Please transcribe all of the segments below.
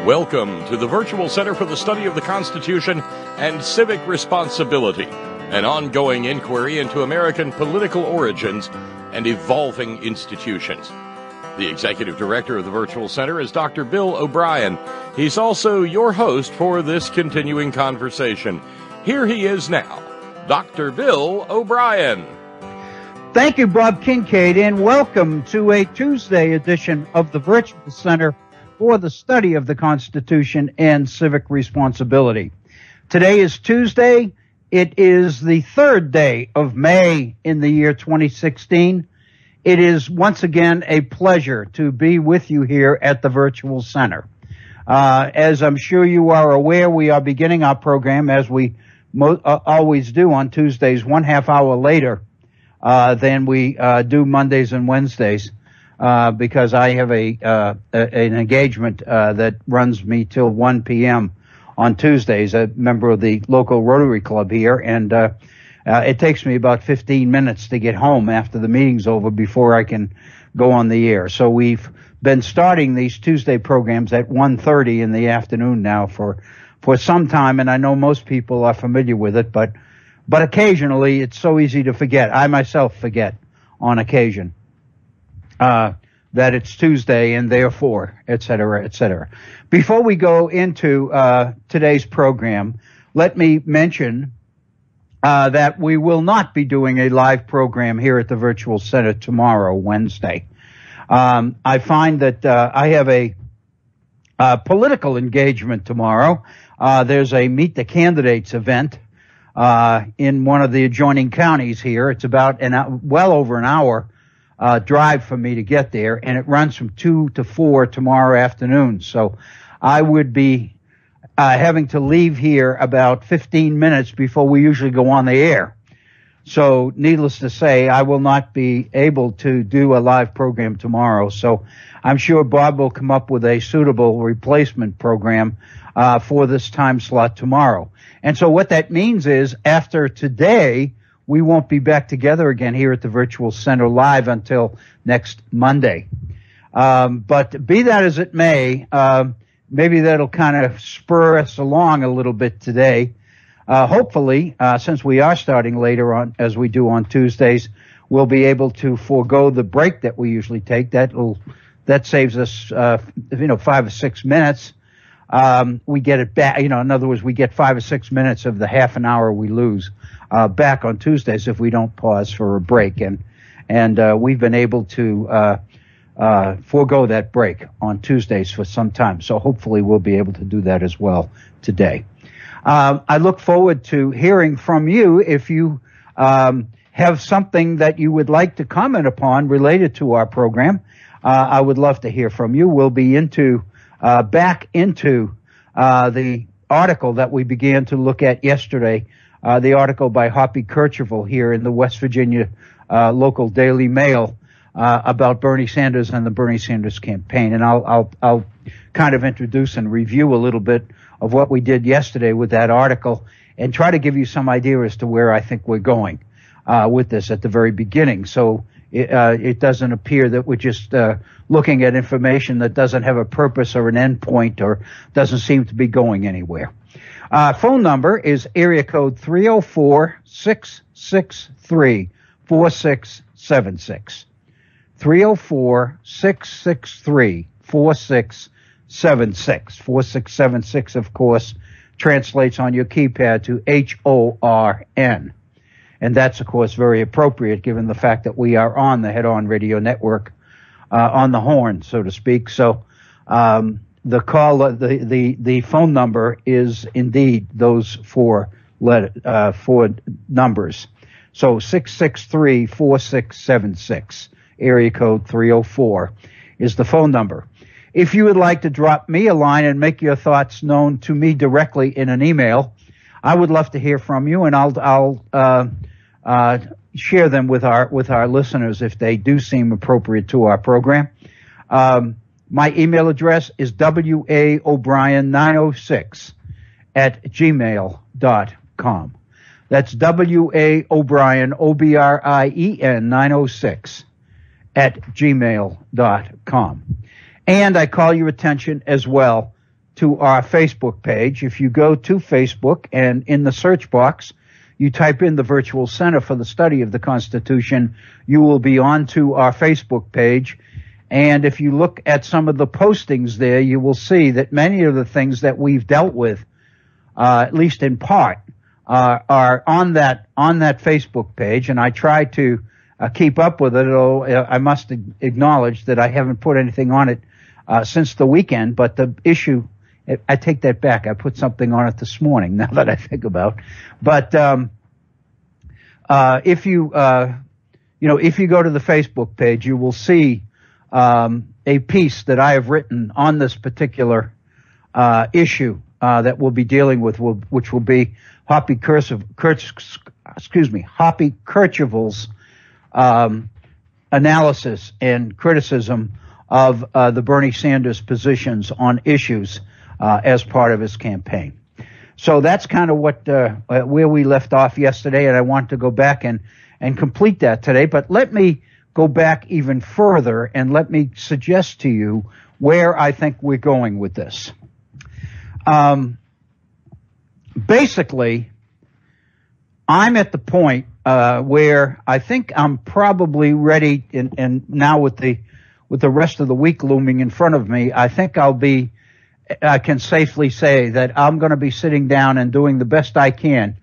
Welcome to the Virtual Center for the Study of the Constitution and Civic Responsibility, an ongoing inquiry into American political origins and evolving institutions. The Executive Director of the Virtual Center is Dr. Bill O'Brien. He's also your host for this continuing conversation. Here he is now, Dr. Bill O'Brien. Thank you, Bob Kincaid, and welcome to a Tuesday edition of the Virtual Center for the Study of the Constitution and Civic Responsibility. Today is Tuesday. It is the third day of May in the year 2016. It is once again a pleasure to be with you here at the Virtual Center. As I'm sure you are aware, we are beginning our program, as we always do on Tuesdays, 1/2 hour later than we do Mondays and Wednesdays, because I have an engagement that runs me till 1 p.m. on Tuesdays, a member of the local Rotary Club here, and it takes me about 15 minutes to get home after the meeting's over before I can go on the air. So we've been starting these Tuesday programs at 1:30 in the afternoon now for some time, and I know most people are familiar with it, but occasionally it's so easy to forget. I myself forget on occasion that it's Tuesday and therefore, et cetera, et cetera. Before we go into today's program, let me mention that we will not be doing a live program here at the Virtual Center tomorrow, Wednesday. I find that I have a political engagement tomorrow. There's a Meet the Candidates event in one of the adjoining counties here. It's about well over an hour drive for me to get there, and it runs from 2 to 4 tomorrow afternoon. So I would be having to leave here about 15 minutes before we usually go on the air. So needless to say, I will not be able to do a live program tomorrow. So I'm sure Bob will come up with a suitable replacement program for this time slot tomorrow. And so what that means is after today, we won't be back together again here at the Virtual Center live until next Monday. But be that as it may, maybe that'll kind of spur us along a little bit today. Hopefully, since we are starting later on, as we do on Tuesdays, we'll be able to forego the break that we usually take. That saves us, 5 or 6 minutes. We get it back, in other words, we get 5 or 6 minutes of the half an hour we lose, back on Tuesdays if we don't pause for a break. And we've been able to, forego that break on Tuesdays for some time. So hopefully we'll be able to do that as well today. I look forward to hearing from you if you, have something that you would like to comment upon related to our program. I would love to hear from you. We'll be back into the article that we began to look at yesterday, the article by Hoppy Kercheval here in the West Virginia local Daily Mail about Bernie Sanders and the Bernie Sanders campaign. And I'll kind of introduce and review a little bit of what we did yesterday with that article and try to give you some idea as to where I think we're going with this at the very beginning. So it doesn't appear that we're just looking at information that doesn't have a purpose or an end point or doesn't seem to be going anywhere. Phone number is area code 304-663-4676. 304-663-4676. 4676, of course, translates on your keypad to HORN. And that's, of course, very appropriate given the fact that we are on the Head On Radio Network, on the horn, so to speak. So the phone number is indeed those four numbers. So 663-4676, area code 304 is the phone number. If you would like to drop me a line and make your thoughts known to me directly in an email, I would love to hear from you, and I'll share them with our listeners if they do seem appropriate to our program. My email address is waobrien906@gmail.com. That's waobrien, OBRIEN 906@gmail.com. And I call your attention as well to our Facebook page. If you go to Facebook and in the search box, you type in the Virtual Center for the Study of the Constitution, you will be onto our Facebook page. And if you look at some of the postings there, you will see that many of the things that we've dealt with, at least in part, are on that Facebook page. And I try to keep up with it, although I must acknowledge that I haven't put anything on it since the weekend. But the issue, I take that back. I put something on it this morning, now that I think about. But if you go to the Facebook page, you will see a piece that I have written on this particular issue that we'll be dealing with, which will be Hoppy Kercheval's analysis and criticism of the Bernie Sanders positions on issues as part of his campaign. So that's kind of where we left off yesterday, and I want to go back and complete that today. But let me go back even further, and let me suggest to you where I think we're going with this. Basically, I'm at the point where I think I'm probably ready, and now with the rest of the week looming in front of me, I think I can safely say that I'm going to be sitting down and doing the best I can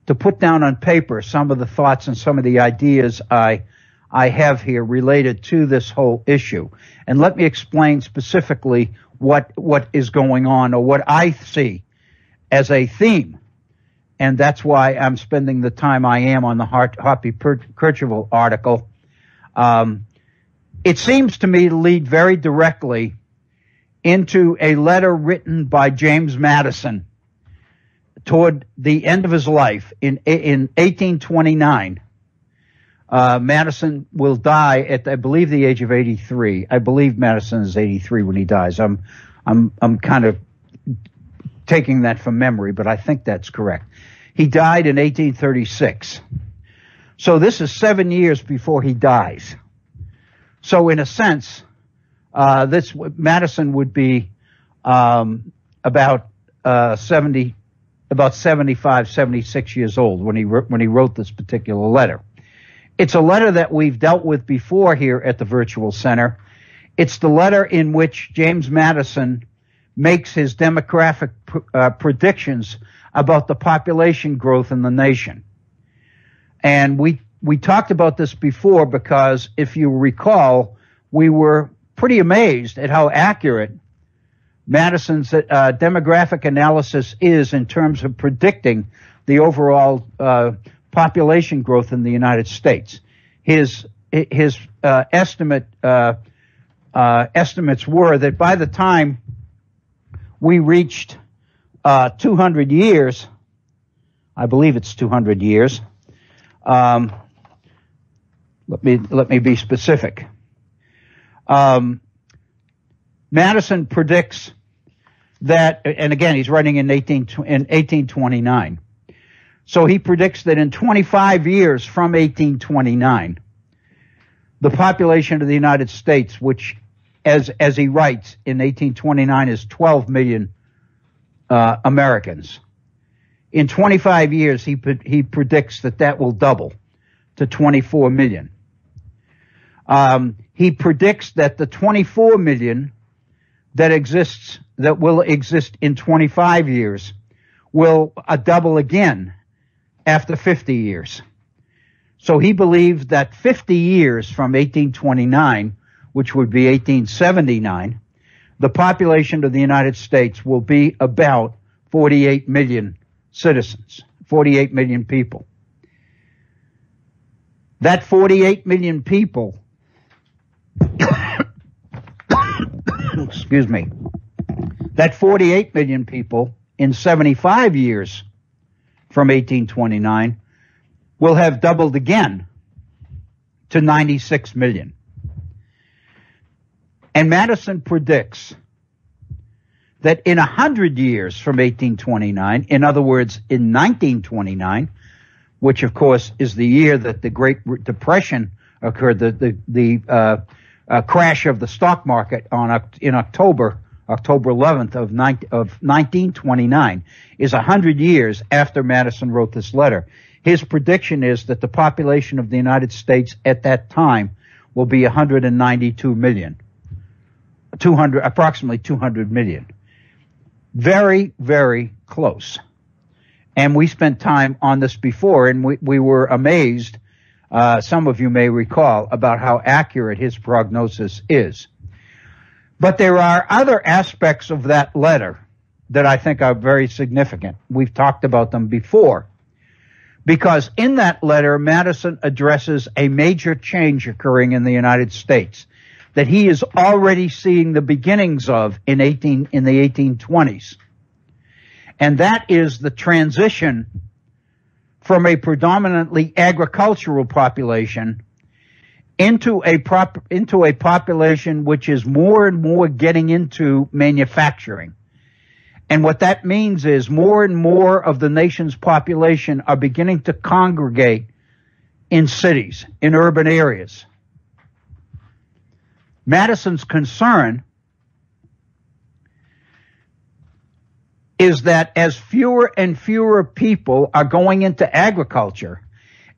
to put down on paper some of the thoughts and some of the ideas I have here related to this whole issue. And let me explain specifically what is going on, or what I see as a theme. And that's why I'm spending the time I am on the Hoppy Kercheval article. It seems to me to lead very directly into a letter written by James Madison toward the end of his life in 1829. Madison will die at, I believe, the age of 83. I believe Madison is 83 when he dies. I'm kind of taking that from memory, but I think that's correct. He died in 1836. So this is 7 years before he dies. So in a sense, Madison would be about 75, 76 years old when he wrote this particular letter. It's a letter that we've dealt with before here at the Virtual Center. It's the letter in which James Madison makes his demographic predictions about the population growth in the nation. And we talked about this before because, if you recall, we were pretty amazed at how accurate Madison's demographic analysis is in terms of predicting the overall population growth in the United States. His estimates were that by the time we reached 200 years, I believe it's 200 years. Let me be specific. Madison predicts that, and again, he's writing in 1829. So he predicts that in 25 years from 1829, the population of the United States, which, as he writes in 1829, is 12 million Americans. In 25 years, he predicts that will double to 24 million. He predicts that the 24 million that will exist in 25 years will double again after 50 years. So he believes that 50 years from 1829, which would be 1879, the population of the United States will be about 48 million citizens, 48 million people. That 48 million people, excuse me, that 48 million people in 75 years from 1829 will have doubled again to 96 million. And Madison predicts that in 100 years from 1829, in other words, in 1929, which of course is the year that the Great Depression occurred, the crash of the stock market in October October 11th of 1929, is 100 years after Madison wrote this letter. His prediction is that the population of the United States at that time will be 192 million, approximately 200 million. Very, very close. And we spent time on this before, and we were amazed, some of you may recall, about how accurate his prognosis is. But there are other aspects of that letter that I think are very significant. We've talked about them before. Because in that letter, Madison addresses a major change occurring in the United States that he is already seeing the beginnings of in the 1820s. And that is the transition from a predominantly agricultural population into a population which is more and more getting into manufacturing. And what that means is more and more of the nation's population are beginning to congregate in cities, in urban areas. Madison's concern is that as fewer and fewer people are going into agriculture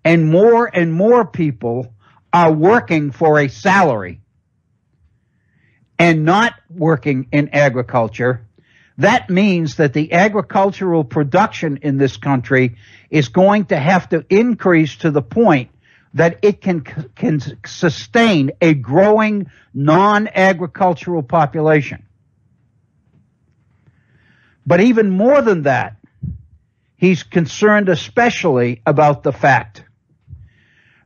and more people are working for a salary and not working in agriculture, that means that the agricultural production in this country is going to have to increase to the point that it can sustain a growing non-agricultural population. But even more than that, he's concerned especially about the fact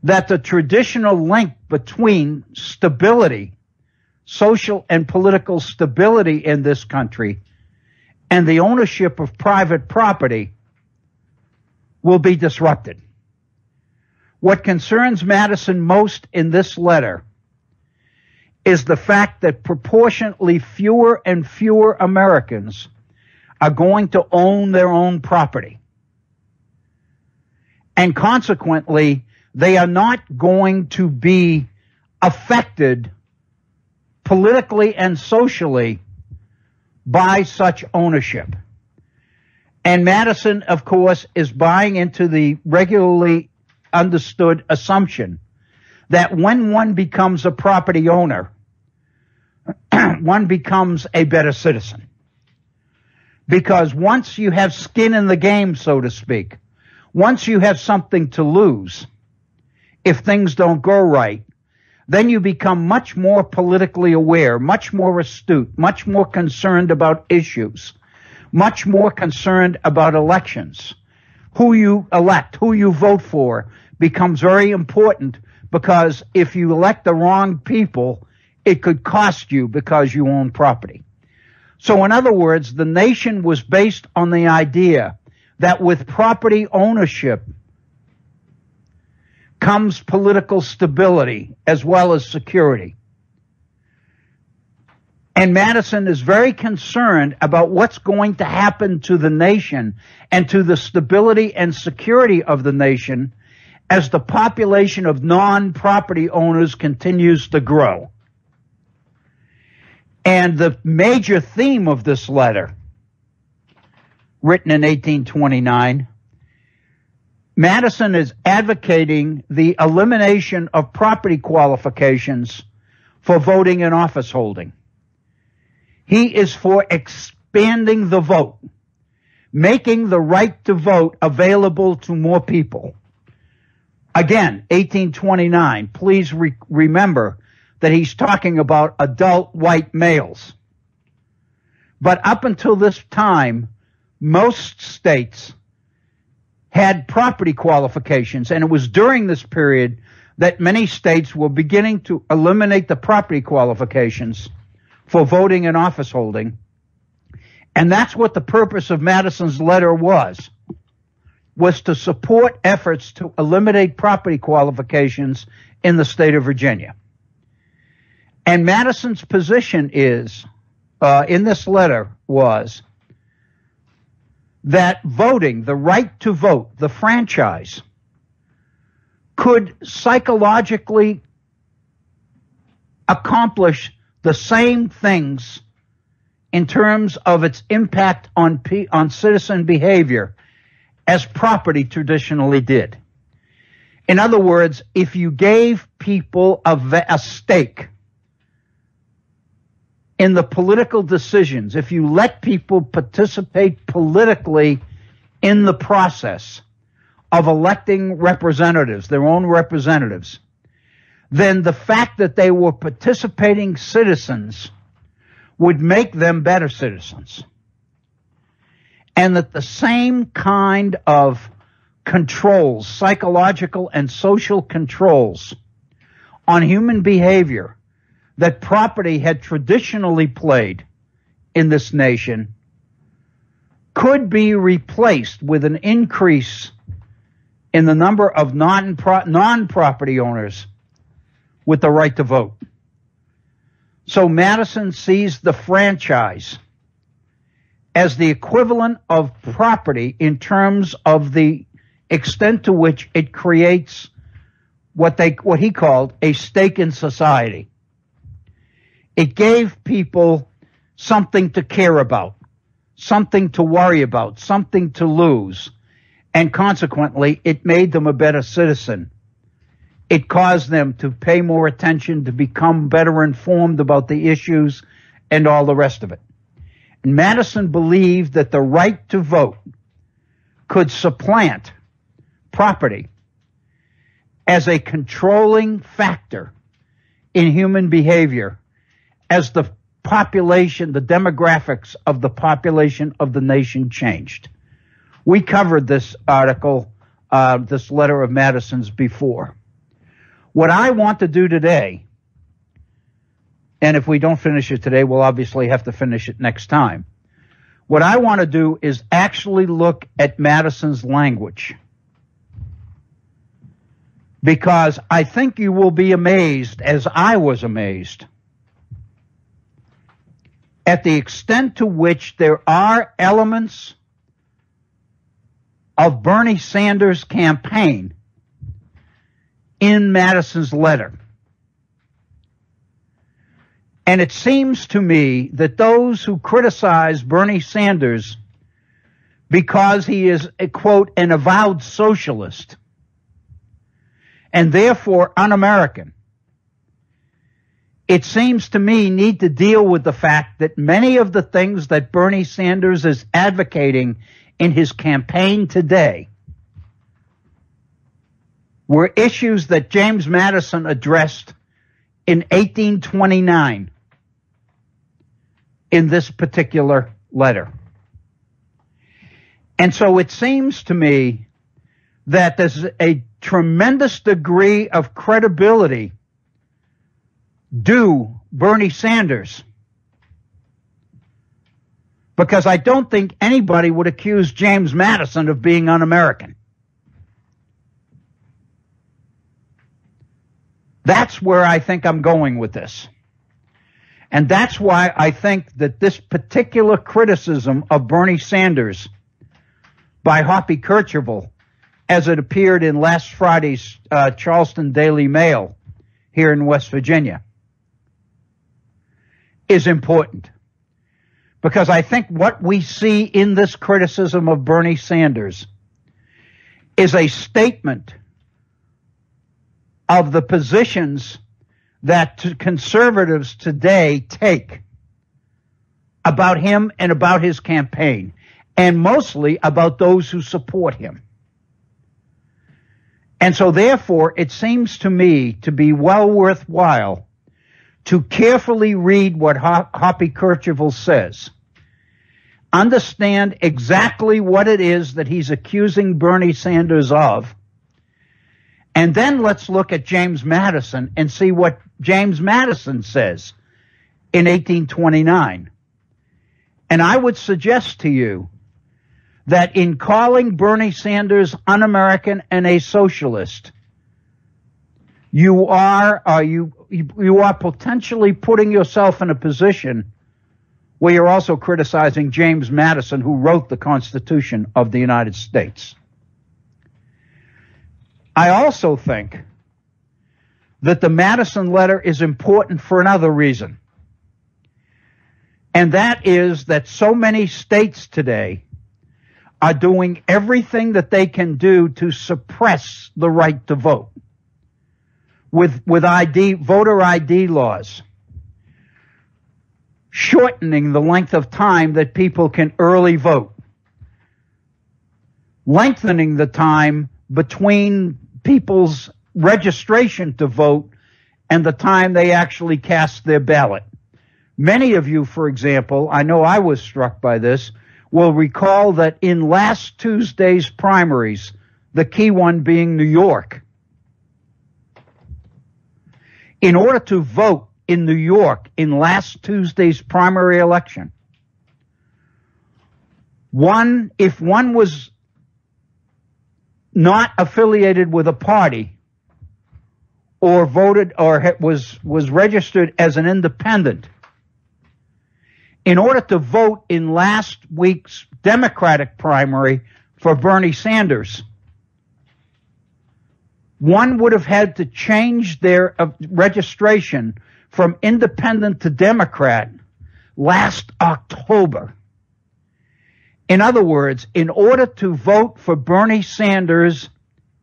that the traditional link between stability, social and political stability in this country, and the ownership of private property will be disrupted. What concerns Madison most in this letter is the fact that proportionately fewer and fewer Americans are going to own their own property. And consequently, they are not going to be affected politically and socially by such ownership. And Madison, of course, is buying into the regularly understood assumption that when one becomes a property owner, one becomes a better citizen. Because once you have skin in the game, so to speak, once you have something to lose, if things don't go right, then you become much more politically aware, much more astute, much more concerned about issues, much more concerned about elections. Who you elect, who you vote for becomes very important, because if you elect the wrong people, it could cost you because you own property. So in other words, the nation was based on the idea that with property ownership comes political stability as well as security. And Madison is very concerned about what's going to happen to the nation and to the stability and security of the nation as the population of non-property owners continues to grow. And the major theme of this letter, written in 1829, Madison is advocating the elimination of property qualifications for voting and office holding. He is for expanding the vote, making the right to vote available to more people. Again, 1829, please remember that he's talking about adult white males. But up until this time, most states had property qualifications, and it was during this period that many states were beginning to eliminate the property qualifications for voting and office holding. And that's what the purpose of Madison's letter was to support efforts to eliminate property qualifications in the state of Virginia. And Madison's position is, in this letter, was that voting, the right to vote, the franchise, could psychologically accomplish the same things in terms of its impact on citizen behavior as property traditionally did. In other words, if you gave people a stake in the political decisions, if you let people participate politically in the process of electing representatives, their own representatives, then the fact that they were participating citizens would make them better citizens. And that the same kind of controls, psychological and social controls on human behavior that property had traditionally played in this nation could be replaced with an increase in the number of non-property owners with the right to vote. So Madison sees the franchise as the equivalent of property in terms of the extent to which it creates what he called a stake in society. It gave people something to care about, something to worry about, something to lose, and consequently, it made them a better citizen. It caused them to pay more attention, to become better informed about the issues, and all the rest of it. And Madison believed that the right to vote could supplant property as a controlling factor in human behavior as the population, the demographics of the population of the nation changed. We covered this article, this letter of Madison's before. What I want to do today, and if we don't finish it today, we'll obviously have to finish it next time. What I want to do is actually look at Madison's language, because I think you will be amazed, as I was amazed, at the extent to which there are elements of Bernie Sanders' campaign in Madison's letter. And it seems to me that those who criticize Bernie Sanders because he is, a quote, an avowed socialist and therefore un-American, it seems to me need to deal with the fact that many of the things that Bernie Sanders is advocating in his campaign today were issues that James Madison addressed in 1829 in this particular letter. And so it seems to me that there's a tremendous degree of credibility due Bernie Sanders, because I don't think anybody would accuse James Madison of being un-American. That's where I think I'm going with this. And that's why I think that this particular criticism of Bernie Sanders by Hoppy Kercheval, as it appeared in last Friday's Charleston Daily Mail here in West Virginia, is important. Because I think what we see in this criticism of Bernie Sanders is a statement of the positions that conservatives today take about him and about his campaign, and mostly about those who support him. And so therefore, it seems to me to be well worthwhile to carefully read what Hoppy Kercheval says, understand exactly what it is that he's accusing Bernie Sanders of, and then let's look at James Madison and see what James Madison says in 1829. And I would suggest to you that in calling Bernie Sanders un-American and a socialist, you are potentially putting yourself in a position where you're also criticizing James Madison, who wrote the Constitution of the United States. I also think that the Madison letter is important for another reason. And that is that so many states today are doing everything that they can do to suppress the right to vote with voter ID laws, shortening the length of time that people can early vote, lengthening the time between people's registration to vote and the time they actually cast their ballot. Many of you, for example, I know I was struck by this, will recall that in last Tuesday's primaries, the key one being New York, in order to vote in New York in last Tuesday's primary election, if one was not affiliated with a party or voted or was registered as an independent, in order to vote in last week's Democratic primary for Bernie Sanders, one would have had to change their registration from independent to Democrat last October. In other words, in order to vote for Bernie Sanders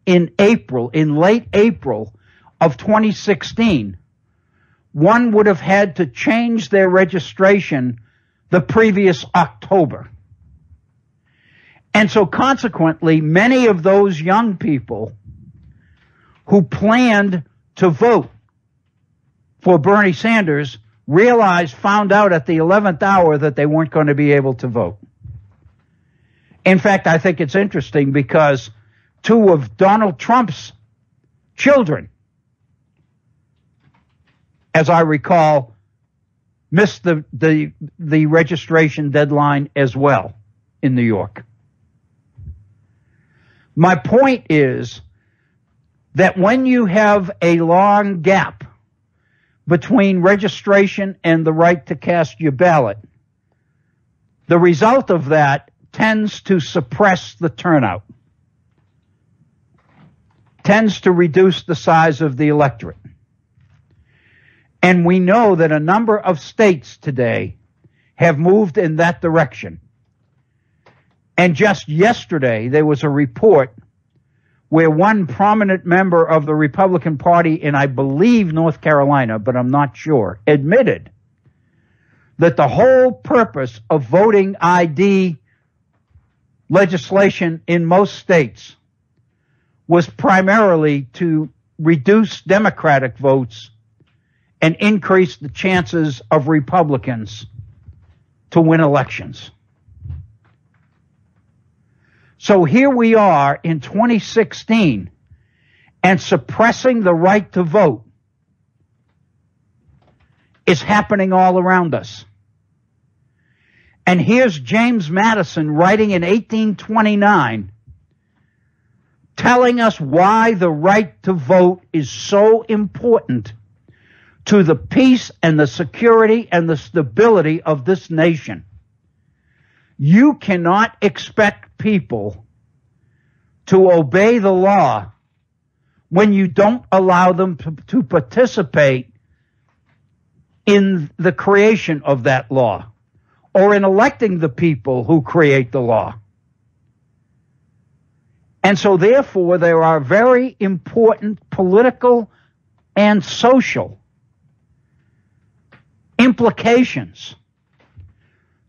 in late April of 2016, one would have had to change their registration the previous October. And so consequently, many of those young people who planned to vote for Bernie Sanders found out at the 11th hour that they weren't going to be able to vote. In fact, I think it's interesting because two of Donald Trump's children, as I recall, missed the registration deadline as well in New York. My point is that when you have a long gap between registration and the right to cast your ballot, the result of that tends to suppress the turnout, tends to reduce the size of the electorate. And we know that a number of states today have moved in that direction. And just yesterday, there was a report where one prominent member of the Republican Party in, I believe, North Carolina, but I'm not sure, admitted that the whole purpose of voting ID legislation in most states was primarily to reduce Democratic votes and increase the chances of Republicans to win elections. So here we are in 2016, and suppressing the right to vote is happening all around us. And here's James Madison writing in 1829, telling us why the right to vote is so important to the peace and the security and the stability of this nation. You cannot expect people to obey the law when you don't allow them to participate in the creation of that law or in electing the people who create the law. And so therefore, there are very important political and social implications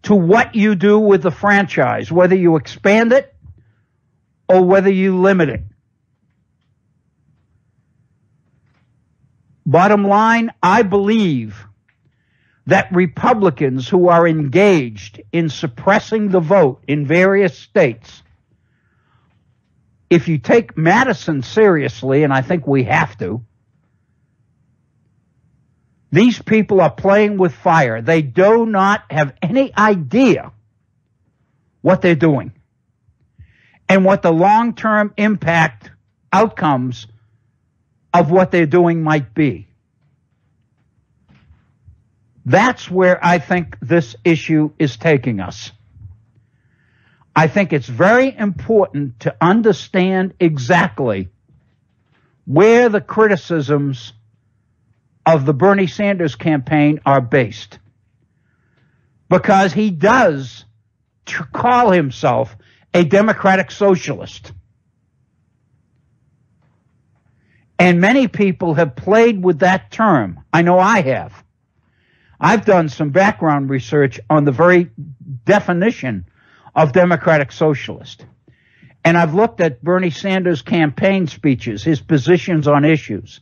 to what you do with the franchise, whether you expand it or whether you limit it. Bottom line, I believe that Republicans who are engaged in suppressing the vote in various states, if you take Madison seriously, and I think we have to, these people are playing with fire. They do not have any idea what they're doing and what the long-term impact outcomes of what they're doing might be. That's where I think this issue is taking us. I think it's very important to understand exactly where the criticisms of the Bernie Sanders campaign are based. because he does call himself a democratic socialist. And many people have played with that term. I know I have. I've done some background research on the very definition of democratic socialist. And I've looked at Bernie Sanders' campaign speeches, his positions on issues.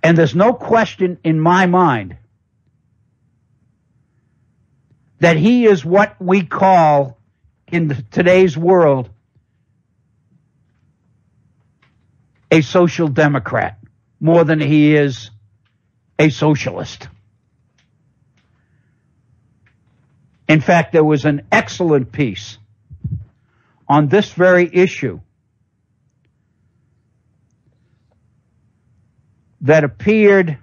And there's no question in my mind that he is what we call in today's world a social democrat more than he is a socialist. In fact, there was an excellent piece on this very issue that appeared,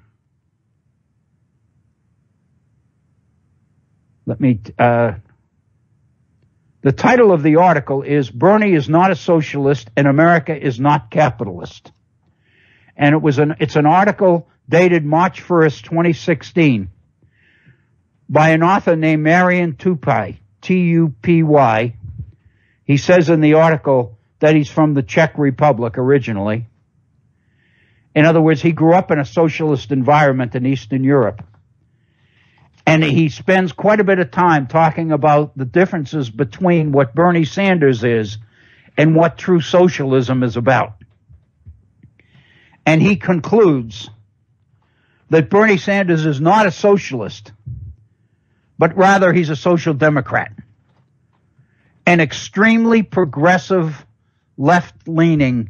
the title of the article is "Bernie is not a socialist and America is not capitalist." And it's an article dated March 1st, 2016 by an author named Marian Tupy, T-U-P-Y. He says in the article that he's from the Czech Republic originally. In other words, he grew up in a socialist environment in Eastern Europe. And he spends quite a bit of time talking about the differences between what Bernie Sanders is and what true socialism is about. And he concludes that Bernie Sanders is not a socialist, but rather he's a social democrat, an extremely progressive, left-leaning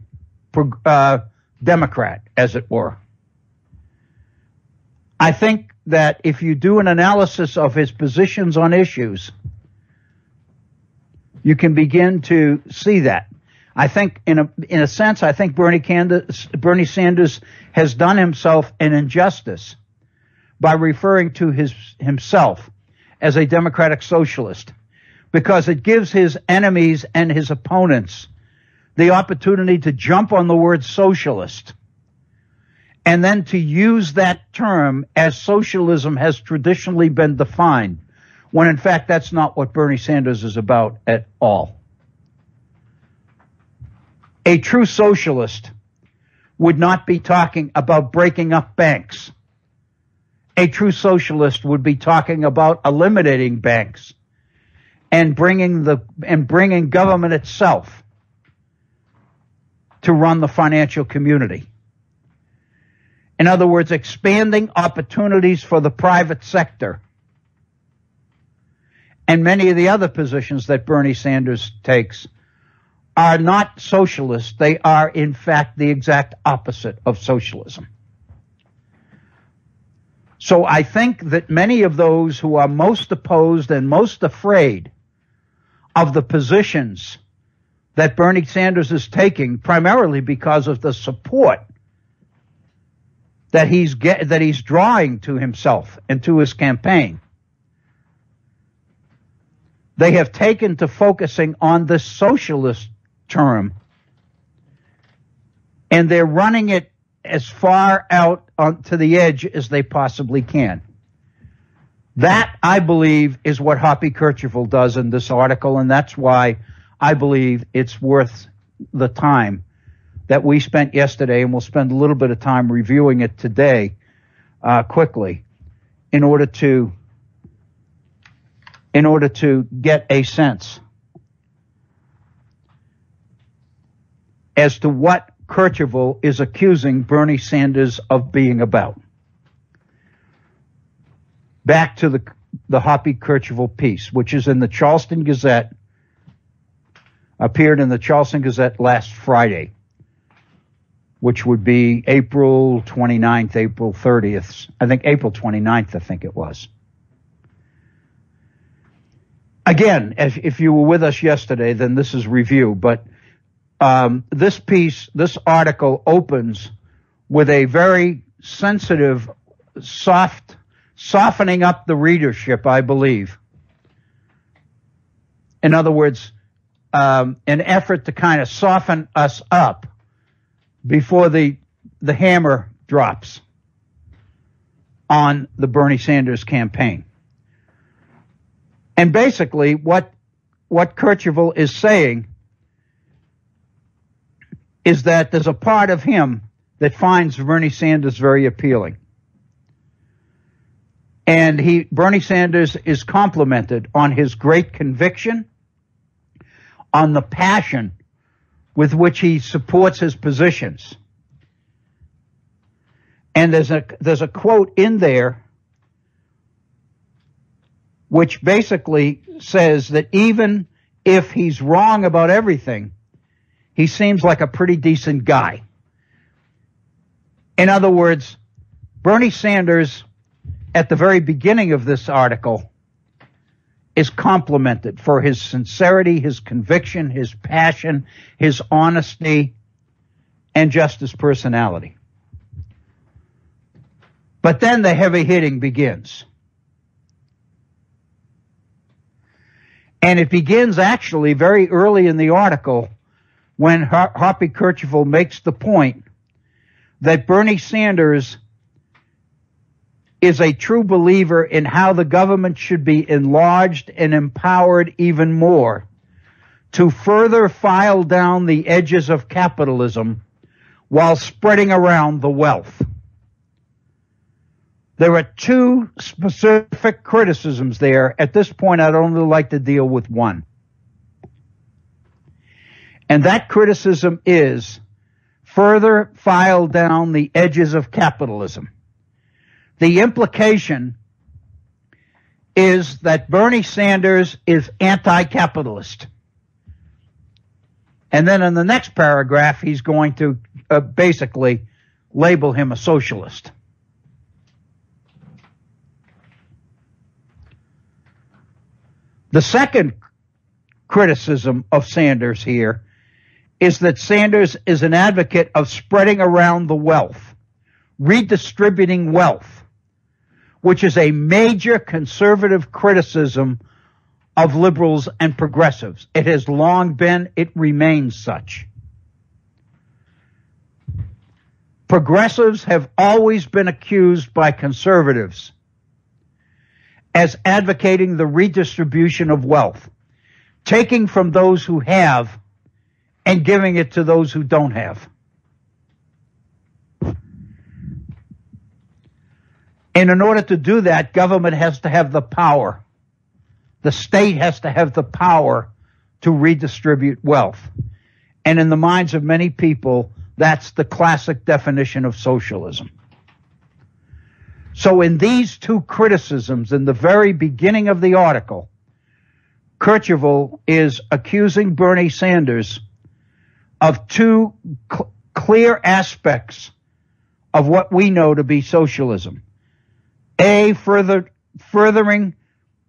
Democrat, as it were. I think that if you do an analysis of his positions on issues, you can begin to see that. I think, in a sense, I think Bernie Sanders has done himself an injustice by referring to himself as a democratic socialist, because it gives his enemies and his opponents the opportunity to jump on the word socialist and then to use that term as socialism has traditionally been defined, when in fact that's not what Bernie Sanders is about at all. A true socialist would not be talking about breaking up banks. A true socialist would be talking about eliminating banks and bringing government itself to run the financial community. In other words, expanding opportunities for the private sector. And many of the other positions that Bernie Sanders takes are not socialist. They are, in fact, the exact opposite of socialism. So I think that many of those who are most opposed and most afraid of the positions that Bernie Sanders is taking, primarily because of the support that he's drawing to himself and to his campaign, they have taken to focusing on the socialist term, and they're running it as far out to the edge as they possibly can. That, I believe, is what Hoppy Kercheval does in this article, and that's why I believe it's worth the time that we spent yesterday, and we'll spend a little bit of time reviewing it today quickly in order to get a sense as to what Kercheval is accusing Bernie Sanders of being about. Back to the Hoppy Kercheval piece, which is in the Charleston Gazette, appeared in the Charleston Gazette last Friday, which would be April 29th, April 30th. I think April 29th, I think it was. Again, if you were with us yesterday, then this is review, but this article opens with a very sensitive, softening up the readership, I believe. In other words, an effort to kind of soften us up before the hammer drops on the Bernie Sanders campaign. And basically what Kercheval is saying is that there's a part of him that finds Bernie Sanders very appealing. And Bernie Sanders is complimented on his great conviction, on the passion with which he supports his positions. And there's a quote in there which basically says that even if he's wrong about everything, he seems like a pretty decent guy. In other words, Bernie Sanders, at the very beginning of this article, is complimented for his sincerity, his conviction, his passion, his honesty, and just his personality. But then the heavy hitting begins. And it begins actually very early in the article when Hoppy Kercheval makes the point that Bernie Sanders is a true believer in how the government should be enlarged and empowered even more to further file down the edges of capitalism while spreading around the wealth. There are two specific criticisms there. At this point, I'd only like to deal with one. And that criticism is further file down the edges of capitalism. The implication is that Bernie Sanders is anti-capitalist. And then in the next paragraph, he's going to basically label him a socialist. The second criticism of Sanders here is that Sanders is an advocate of spreading around the wealth, redistributing wealth, which is a major conservative criticism of liberals and progressives. It has long been, it remains such. Progressives have always been accused by conservatives as advocating the redistribution of wealth, taking from those who have and giving it to those who don't have. And in order to do that, government has to have the power. The state has to have the power to redistribute wealth. And in the minds of many people, that's the classic definition of socialism. So in these two criticisms, in the very beginning of the article, Kercheval is accusing Bernie Sanders of two clear aspects of what we know to be socialism. A, furthering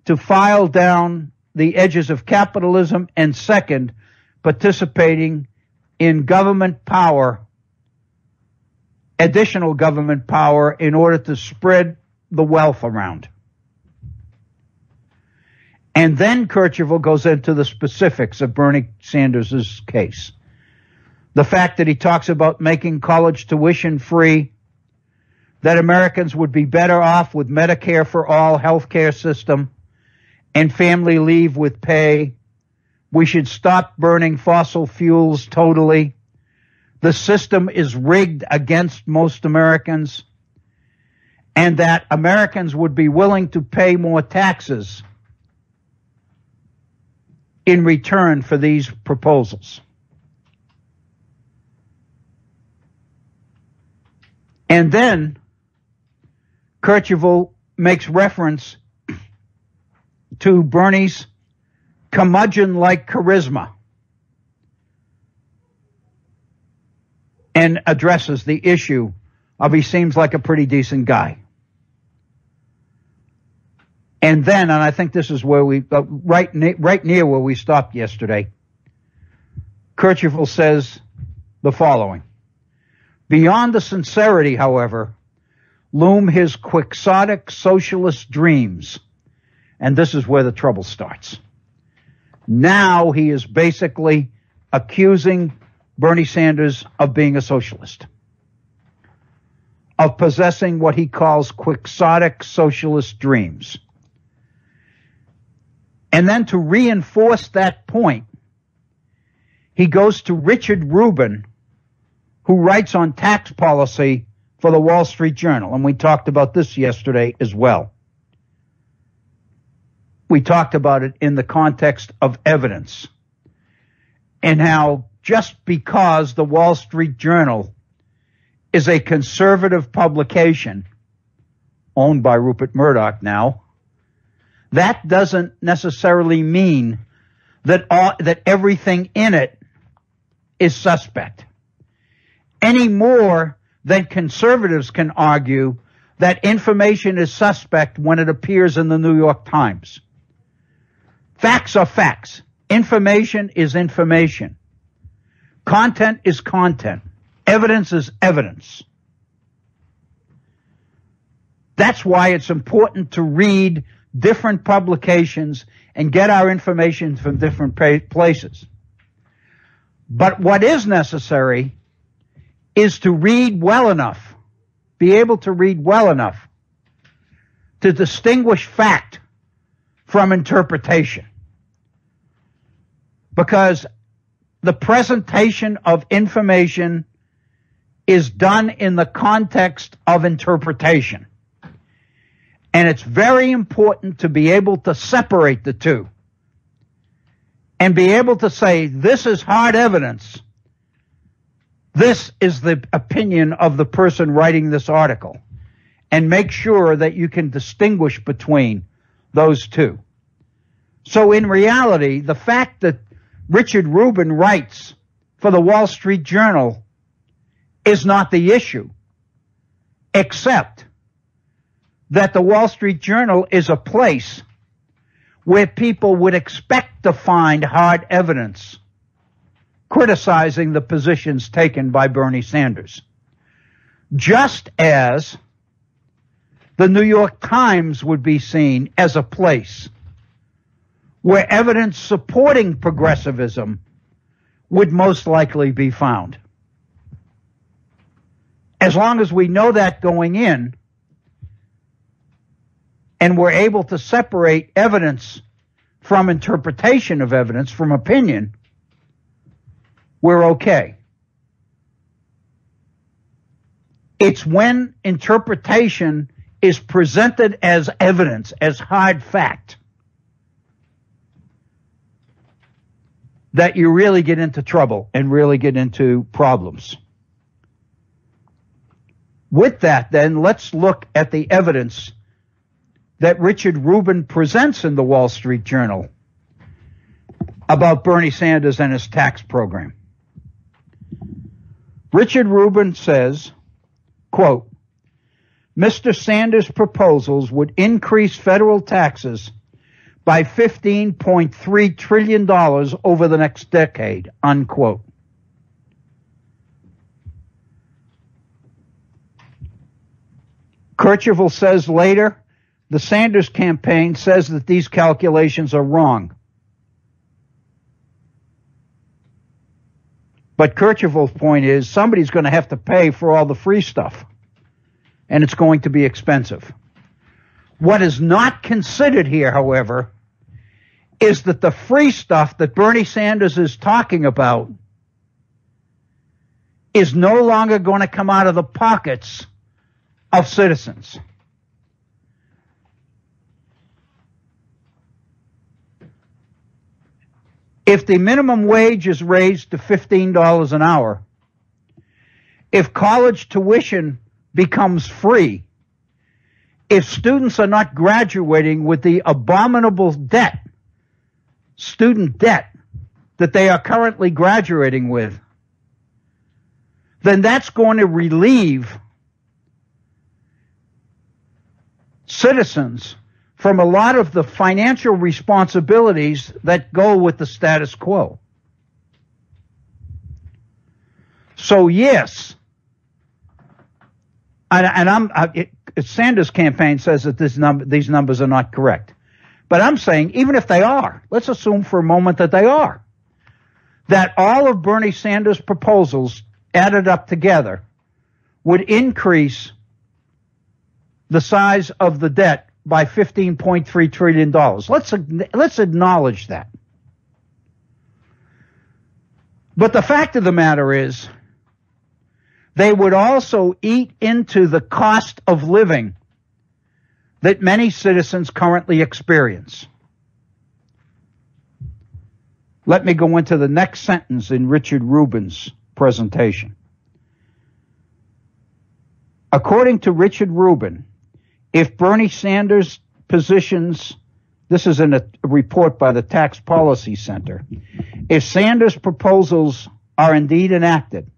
to file down the edges of capitalism, and second, participating in government power, additional government power, in order to spread the wealth around. And then Kercheval goes into the specifics of Bernie Sanders' case. The fact that he talks about making college tuition free, that Americans would be better off with Medicare for all healthcare system and family leave with pay. We should stop burning fossil fuels totally. The system is rigged against most Americans, and that Americans would be willing to pay more taxes in return for these proposals. And then Kercheval makes reference to Bernie's curmudgeon-like charisma and addresses the issue of he seems like a pretty decent guy. And then, and I think this is where we, right near where we stopped yesterday, Kercheval says the following. Beyond the sincerity, however, loom his quixotic socialist dreams. And this is where the trouble starts. Now he is basically accusing Bernie Sanders of being a socialist, of possessing what he calls quixotic socialist dreams. And then to reinforce that point, he goes to Richard Rubin, who writes on tax policy for the Wall Street Journal. And we talked about this yesterday as well. We talked about it in the context of evidence and how just because the Wall Street Journal is a conservative publication owned by Rupert Murdoch now, that doesn't necessarily mean that everything in it is suspect. Any more than conservatives can argue that information is suspect when it appears in the New York Times. Facts are facts. Information is information. Content is content. Evidence is evidence. That's why it's important to read different publications and get our information from different places. But what is necessary is to read well enough, be able to read well enough to distinguish fact from interpretation. Because the presentation of information is done in the context of interpretation. And it's very important to be able to separate the two and be able to say, this is hard evidence. This is the opinion of the person writing this article, and make sure that you can distinguish between those two. So in reality, the fact that Richard Rubin writes for the Wall Street Journal is not the issue, except that the Wall Street Journal is a place where people would expect to find hard evidence criticizing the positions taken by Bernie Sanders. Just as the New York Times would be seen as a place where evidence supporting progressivism would most likely be found. As long as we know that going in, and we're able to separate evidence from interpretation of evidence, from opinion, we're okay. It's when interpretation is presented as evidence, as hard fact, that you really get into trouble and really get into problems. With that, then, let's look at the evidence that Richard Rubin presents in the Wall Street Journal about Bernie Sanders and his tax program. Richard Rubin says, quote, Mr. Sanders' proposals would increase federal taxes by $15.3 trillion over the next decade, unquote. Kercheval says later, the Sanders campaign says that these calculations are wrong. But Kercheval's point is somebody's going to have to pay for all the free stuff, and it's going to be expensive. What is not considered here, however, is that the free stuff that Bernie Sanders is talking about is no longer going to come out of the pockets of citizens. If the minimum wage is raised to $15 an hour, if college tuition becomes free, if students are not graduating with the abominable debt, student debt, that they are currently graduating with, then that's going to relieve citizens from a lot of the financial responsibilities that go with the status quo. So yes, Sanders' campaign says that these numbers are not correct. But I'm saying, even if they are, let's assume for a moment that they are, that all of Bernie Sanders' proposals added up together would increase the size of the debt by $15.3 trillion. Let's acknowledge that. But the fact of the matter is, they would also eat into the cost of living that many citizens currently experience. Let me go into the next sentence in Richard Rubin's presentation. According to Richard Rubin, if Bernie Sanders' positions, this is in a report by the Tax Policy Center, if Sanders' proposals are indeed enacted,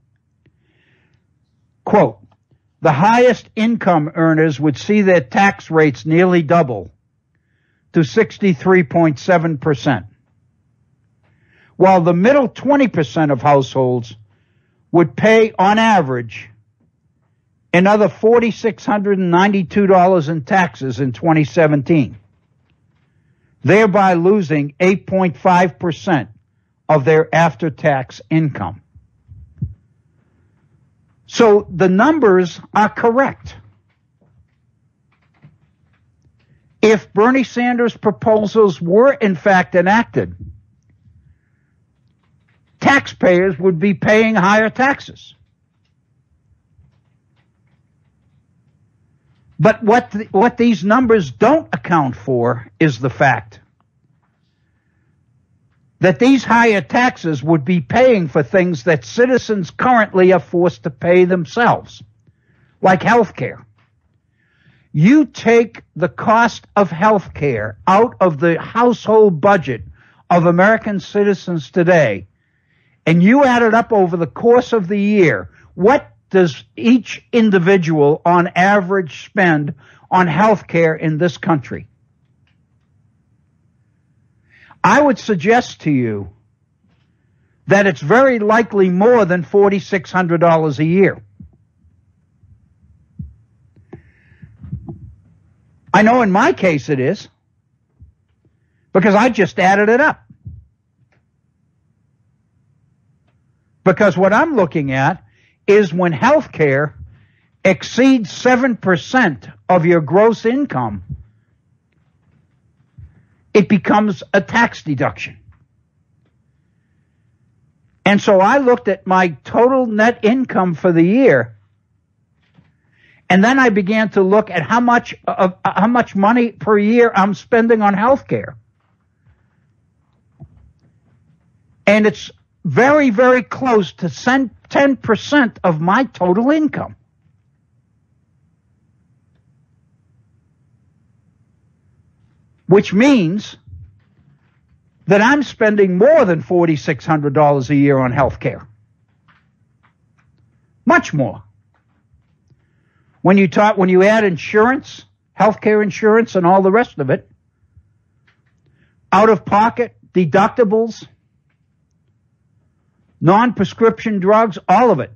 quote, the highest income earners would see their tax rates nearly double to 63.7%, while the middle 20% of households would pay, on average, another $4,692 in taxes in 2017, thereby losing 8.5% of their after-tax income. So the numbers are correct. If Bernie Sanders' proposals were in fact enacted, taxpayers would be paying higher taxes. But what these numbers don't account for is the fact that these higher taxes would be paying for things that citizens currently are forced to pay themselves, like health care. You take the cost of health care out of the household budget of American citizens today, and you add it up over the course of the year, what does each individual on average spend on health care in this country? I would suggest to you that it's very likely more than $4,600 a year. I know in my case it is, because I just added it up. Because what I'm looking at is when health care exceeds 7% of your gross income, it becomes a tax deduction. And so I looked at my total net income for the year, and then I began to look at how much money per year I'm spending on health care. And it's very, very close to 10% of my total income. Which means that I'm spending more than $4,600 a year on health care. Much more. When you add insurance, healthcare insurance, and all the rest of it, out of pocket, deductibles, non-prescription drugs, all of it.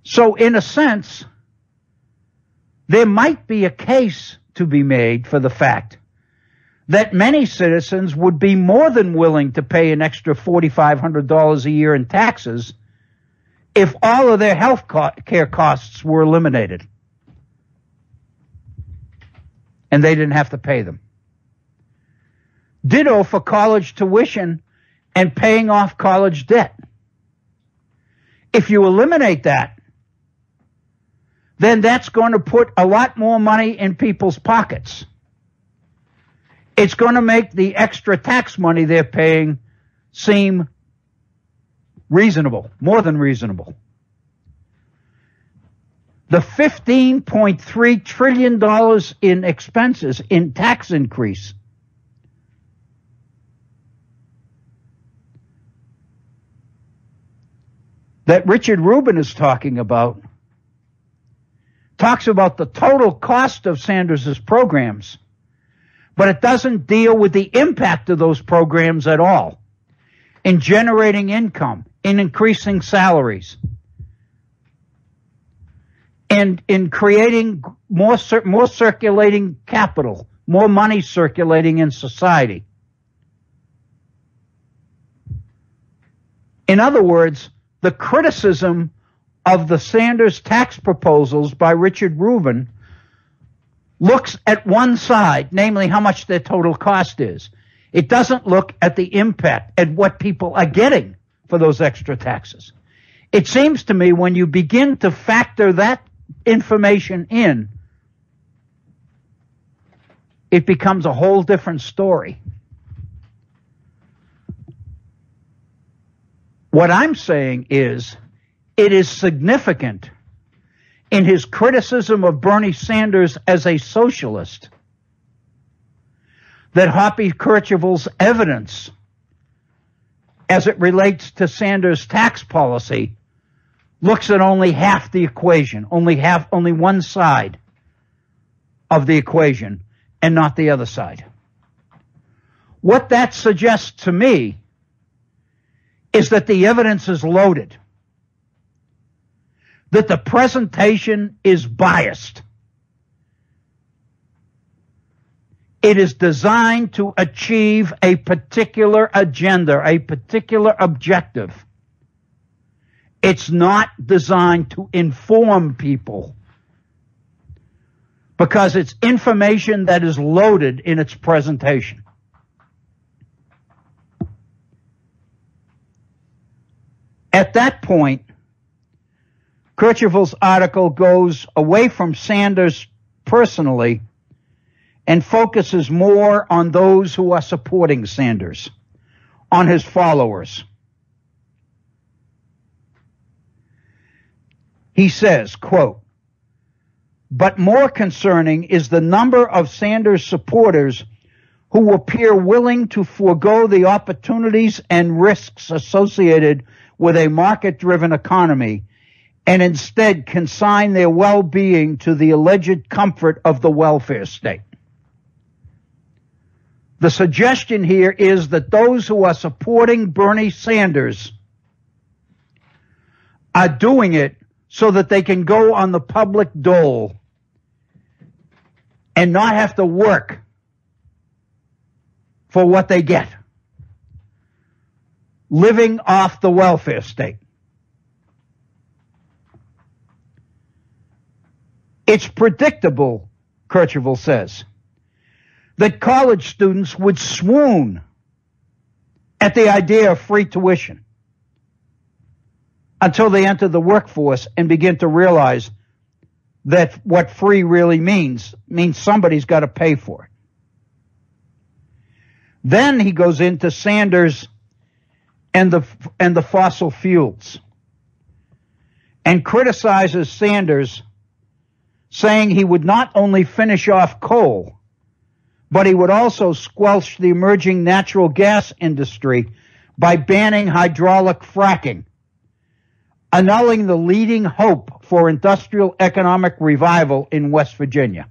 So in a sense, there might be a case to be made for the fact that many citizens would be more than willing to pay an extra $4,500 a year in taxes if all of their health care costs were eliminated and they didn't have to pay them. Ditto for college tuition and paying off college debt. If you eliminate that, then that's going to put a lot more money in people's pockets. It's going to make the extra tax money they're paying seem reasonable, more than reasonable. The $15.3 trillion in expenses, in tax increase, that Richard Rubin is talking about, talks about the total cost of Sanders' programs, but it doesn't deal with the impact of those programs at all in generating income, in increasing salaries, and in creating more circulating capital, more money circulating in society. In other words, the criticism of the Sanders tax proposals by Richard Rubin looks at one side, namely how much their total cost is. It doesn't look at the impact, at what people are getting for those extra taxes. It seems to me when you begin to factor that information in, it becomes a whole different story. What I'm saying is, it is significant in his criticism of Bernie Sanders as a socialist that Hoppy Kercheval's evidence as it relates to Sanders' tax policy looks at only half the equation, only one side of the equation, and not the other side. What that suggests to me is that the evidence is loaded, that the presentation is biased. It is designed to achieve a particular agenda, a particular objective. It's not designed to inform people, because it's information that is loaded in its presentation. At that point, Kercheval's article goes away from Sanders personally and focuses more on those who are supporting Sanders, on his followers. He says, quote, "But more concerning is the number of Sanders supporters who appear willing to forego the opportunities and risks associated with a market-driven economy and instead consign their well-being to the alleged comfort of the welfare state." The suggestion here is that those who are supporting Bernie Sanders are doing it so that they can go on the public dole and not have to work for what they get, living off the welfare state. It's predictable, Kercheval says, that college students would swoon at the idea of free tuition until they enter the workforce and begin to realize that what free really means somebody's got to pay for it. Then he goes into Sanders and the fossil fuels and criticizes Sanders, saying he would not only finish off coal, but he would also squelch the emerging natural gas industry by banning hydraulic fracking, annulling the leading hope for industrial economic revival in West Virginia.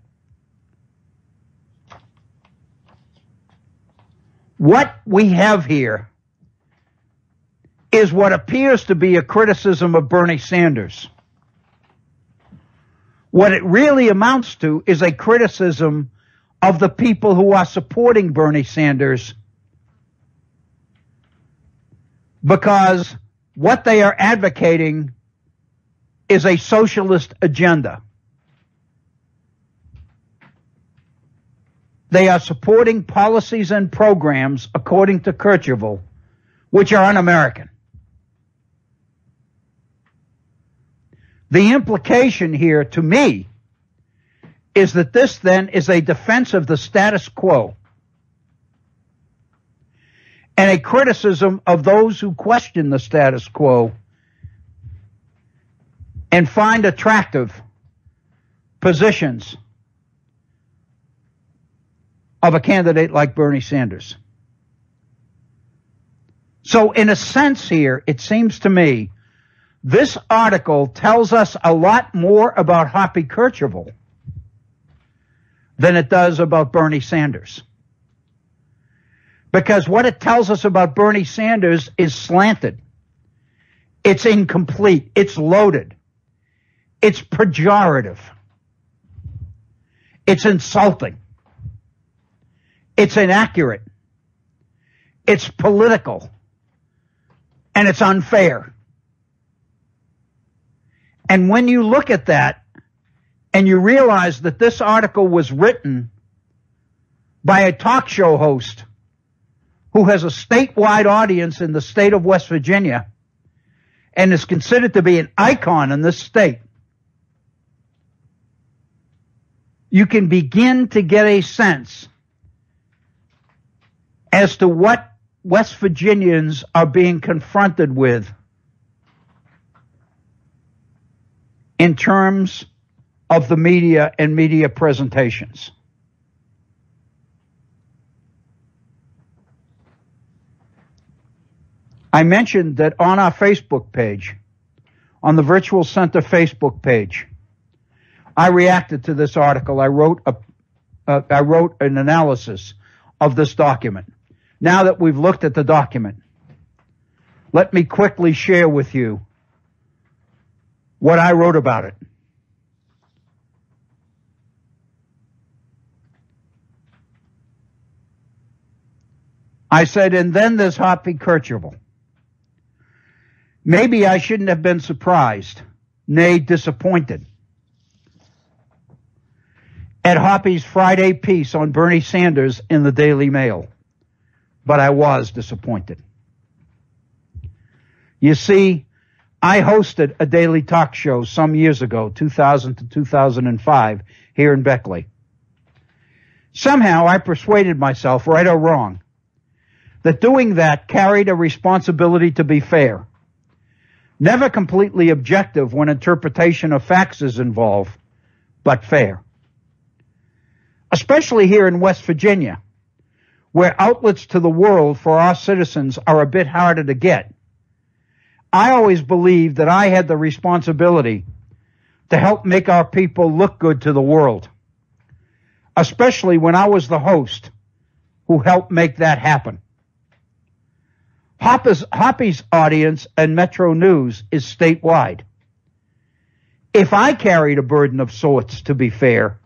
What we have here is what appears to be a criticism of Bernie Sanders. What it really amounts to is a criticism of the people who are supporting Bernie Sanders, because what they are advocating is a socialist agenda. They are supporting policies and programs, according to Kercheval, which are un-American. The implication here, to me, is that this then is a defense of the status quo and a criticism of those who question the status quo and find attractive positions of a candidate like Bernie Sanders. So in a sense here, it seems to me, this article tells us a lot more about Hoppy Kercheval than it does about Bernie Sanders. Because what it tells us about Bernie Sanders is slanted. It's incomplete. It's loaded. It's pejorative. It's insulting. It's inaccurate. It's political. And it's unfair. And when you look at that and you realize that this article was written by a talk show host who has a statewide audience in the state of West Virginia and is considered to be an icon in this state, you can begin to get a sense as to what West Virginians are being confronted with in terms of the media and media presentations. I mentioned that on our Facebook page, on the Virtual Center Facebook page, I reacted to this article. I wrote an analysis of this document. Now that we've looked at the document, let me quickly share with you what I wrote about it. I said, and then there's Hoppy Kercheval. Maybe I shouldn't have been surprised, nay, disappointed, at Hoppy's Friday piece on Bernie Sanders in the Daily Mail. But I was disappointed. You see, I hosted a daily talk show some years ago, 2000 to 2005, here in Beckley. Somehow I persuaded myself, right or wrong, that doing that carried a responsibility to be fair, never completely objective when interpretation of facts is involved, but fair. Especially here in West Virginia, where outlets to the world for our citizens are a bit harder to get. I always believed that I had the responsibility to help make our people look good to the world, especially when I was the host who helped make that happen. Hoppy's audience and Metro News is statewide. If I carried a burden of sorts, to be fair,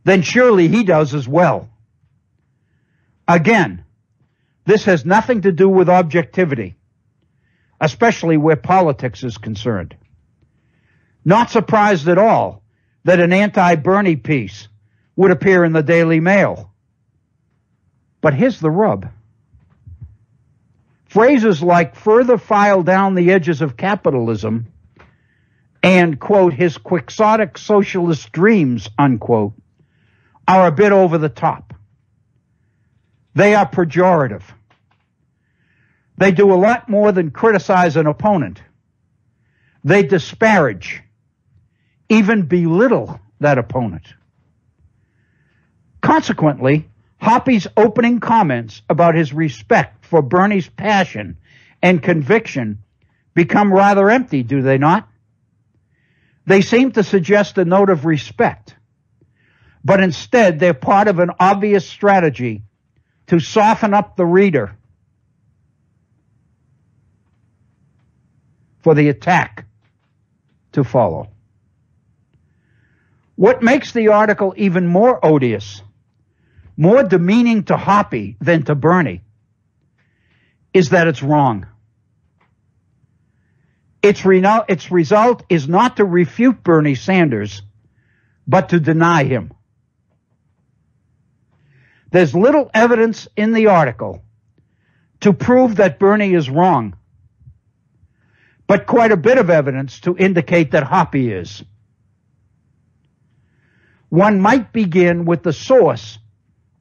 then surely he does as well. Again, this has nothing to do with objectivity, especially where politics is concerned. Not surprised at all that an anti-Bernie piece would appear in the Daily Mail. But here's the rub. Phrases like further file down the edges of capitalism and, quote, his quixotic socialist dreams, unquote, are a bit over the top. They are pejorative. They do a lot more than criticize an opponent. They disparage, even belittle that opponent. Consequently, Hoppy's opening comments about his respect for Bernie's passion and conviction become rather empty, do they not? They seem to suggest a note of respect, but instead they're part of an obvious strategy to soften up the reader for the attack to follow. What makes the article even more odious, more demeaning to Hoppy than to Bernie, is that it's wrong. Its result is not to refute Bernie Sanders, but to deny him. There's little evidence in the article to prove that Bernie is wrong, but quite a bit of evidence to indicate that Hoppy is. One might begin with the source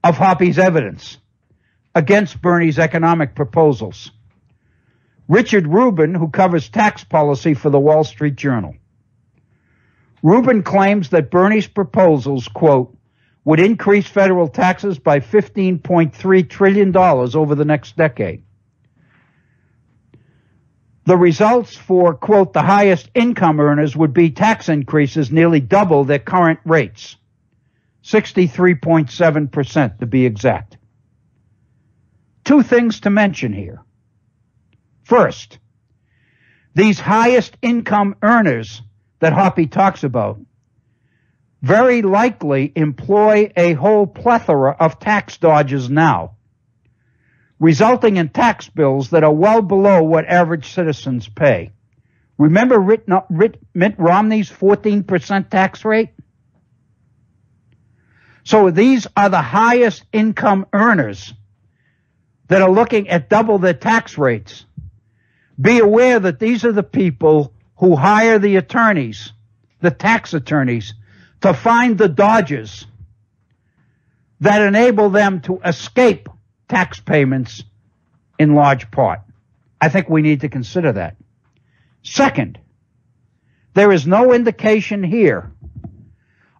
of Hoppy's evidence against Bernie's economic proposals. Richard Rubin, who covers tax policy for the Wall Street Journal. Rubin claims that Bernie's proposals, quote, would increase federal taxes by $15.3 trillion over the next decade. The results for, quote, the highest income earners would be tax increases nearly double their current rates, 63.7% to be exact. Two things to mention here. First, these highest income earners that Hoppy talks about very likely employ a whole plethora of tax dodges now, resulting in tax bills that are well below what average citizens pay, Remember Mitt Romney's 14% tax rate? So these are the highest income earners that are looking at double their tax rates. Be aware that these are the people who hire the attorneys, the tax attorneys, to find the dodges that enable them to escape tax payments in large part. I think we need to consider that. Second, there is no indication here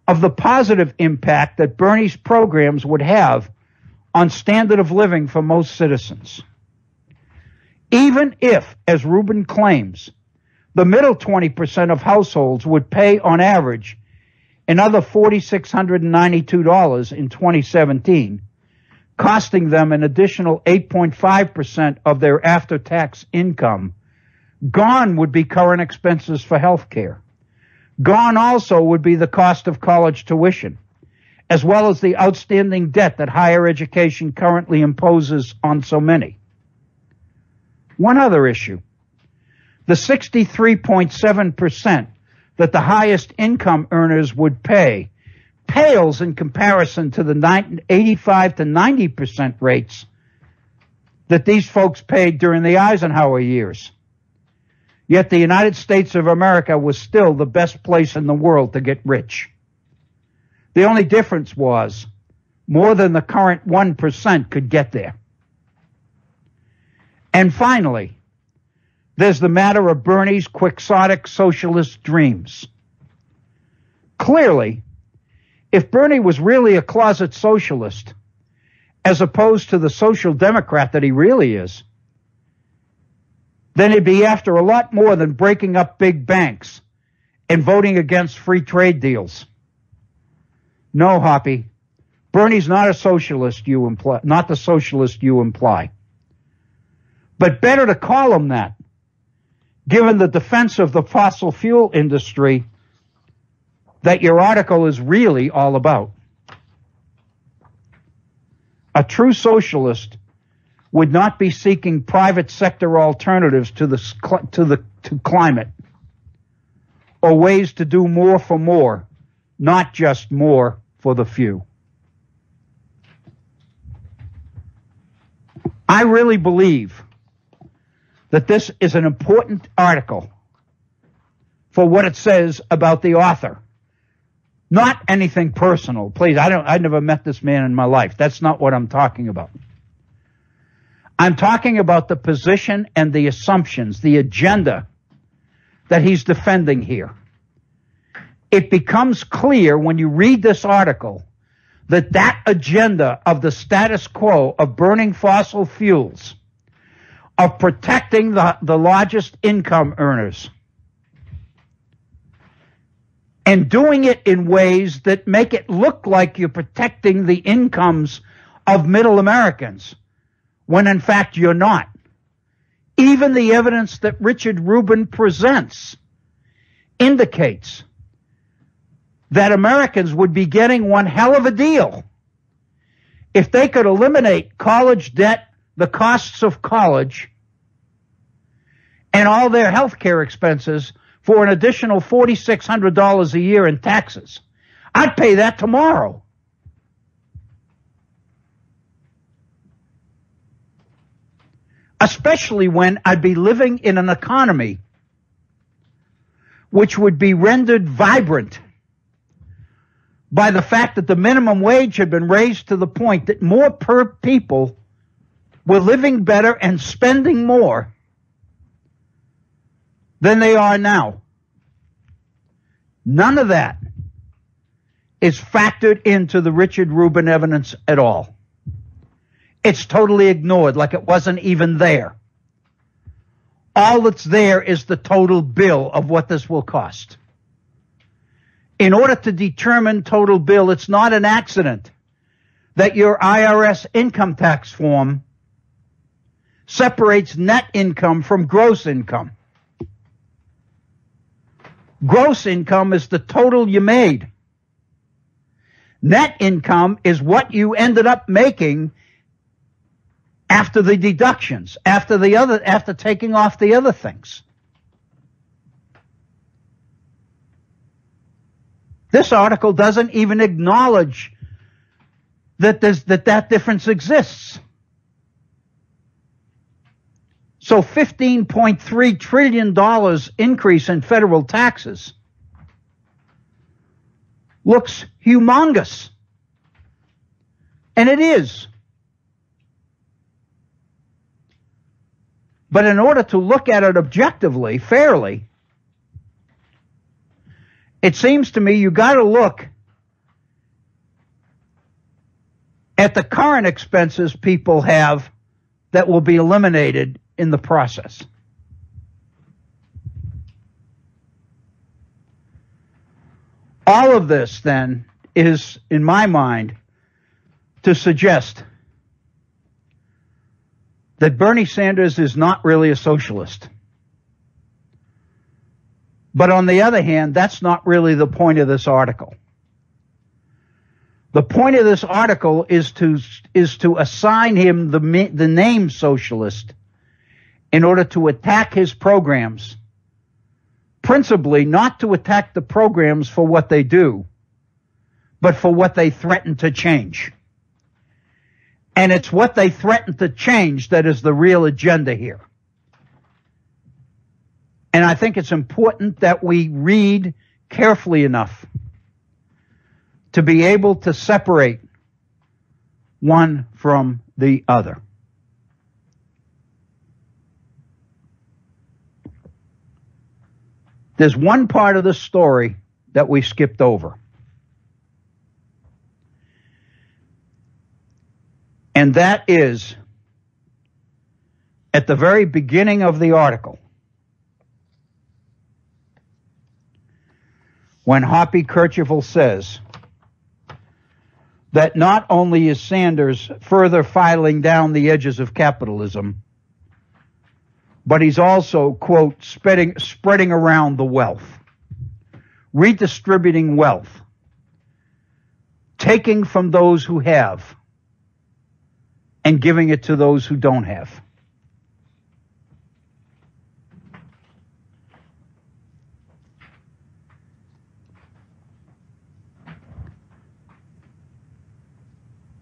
of the positive impact that Bernie's programs would have on standard of living for most citizens. Even if, as Rubin claims, the middle 20% of households would pay on average another $4,692 in 2017, costing them an additional 8.5% of their after-tax income, gone would be current expenses for health care. Gone also would be the cost of college tuition, as well as the outstanding debt that higher education currently imposes on so many. One other issue. The 63.7% that the highest income earners would pay pales in comparison to the 85 to 90% rates that these folks paid during the Eisenhower years. Yet the United States of America was still the best place in the world to get rich. The only difference was more than the current 1% could get there. And finally, there's the matter of Bernie's quixotic socialist dreams. Clearly, if Bernie was really a closet socialist, as opposed to the social democrat that he really is, then he'd be after a lot more than breaking up big banks and voting against free trade deals. No, Hoppy, Bernie's not a socialist, you imply, not the socialist you imply. But better to call him that, given the defense of the fossil fuel industry that your article is really all about. A true socialist would not be seeking private sector alternatives to climate, or ways to do more for more, not just more for the few. I really believe that this is an important article for what it says about the author. Not anything personal. Please, I never met this man in my life. That's not what I'm talking about. I'm talking about the position and the assumptions, the agenda that he's defending here. It becomes clear when you read this article that that agenda of the status quo of burning fossil fuels, of protecting the largest income earners, and doing it in ways that make it look like you're protecting the incomes of middle Americans, when in fact you're not. Even the evidence that Richard Rubin presents indicates that Americans would be getting one hell of a deal if they could eliminate college debt, the costs of college, and all their health care expenses for an additional $4,600 a year in taxes. I'd pay that tomorrow. Especially when I'd be living in an economy which would be rendered vibrant by the fact that the minimum wage had been raised to the point that more per people were living better and spending more than they are now. None of that is factored into the Richard Rubin evidence at all. It's totally ignored, like it wasn't even there. All that's there is the total bill of what this will cost. In order to determine total bill, it's not an accident that your IRS income tax form separates net income from gross income. Gross income is the total you made. Net income is what you ended up making after the deductions, after taking off the other things. This article doesn't even acknowledge that that difference exists. So $15.3 trillion increase in federal taxes looks humongous. And it is. But in order to look at it objectively, fairly, it seems to me you got to look at the current expenses people have that will be eliminated in the process. All of this, then, is, in my mind, to suggest that Bernie Sanders is not really a socialist. But on the other hand, that's not really the point of this article. The point of this article is to assign him the name socialist in order to attack his programs, principally not to attack the programs for what they do, but for what they threaten to change. And it's what they threaten to change that is the real agenda here. And I think it's important that we read carefully enough to be able to separate one from the other. There's one part of the story that we skipped over. And that is at the very beginning of the article, when Hoppy Kercheval says that not only is Sanders further filing down the edges of capitalism, but he's also, quote, spreading around the wealth, redistributing wealth, taking from those who have and giving it to those who don't have.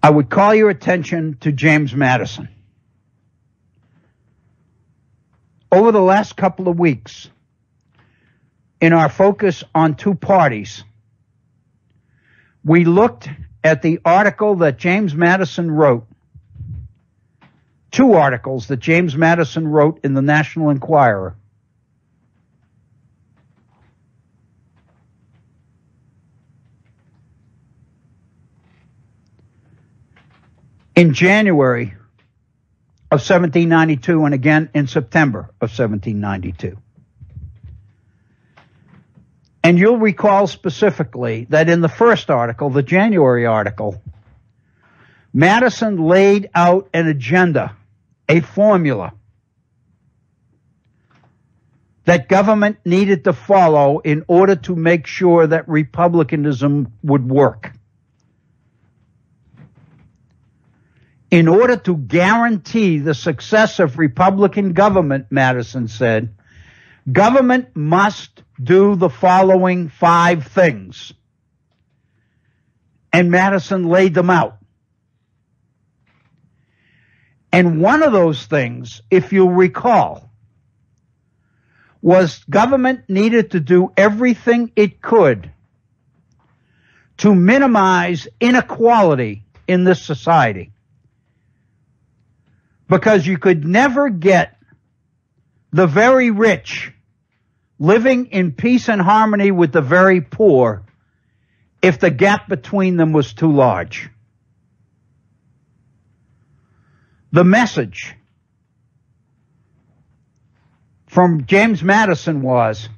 I would call your attention to James Madison. Over the last couple of weeks, in our focus on two parties, we looked at the article that James Madison wrote, two articles that James Madison wrote in the National Enquirer. In January of 1792 and again in September of 1792. And you'll recall specifically that in the first article, the January article, Madison laid out an agenda, a formula that government needed to follow in order to make sure that republicanism would work. In order to guarantee the success of Republican government, Madison said, government must do the following 5 things. And Madison laid them out. And one of those things, if you'll recall, was government needed to do everything it could to minimize inequality in this society. Because you could never get the very rich living in peace and harmony with the very poor if the gap between them was too large. The message from James Madison was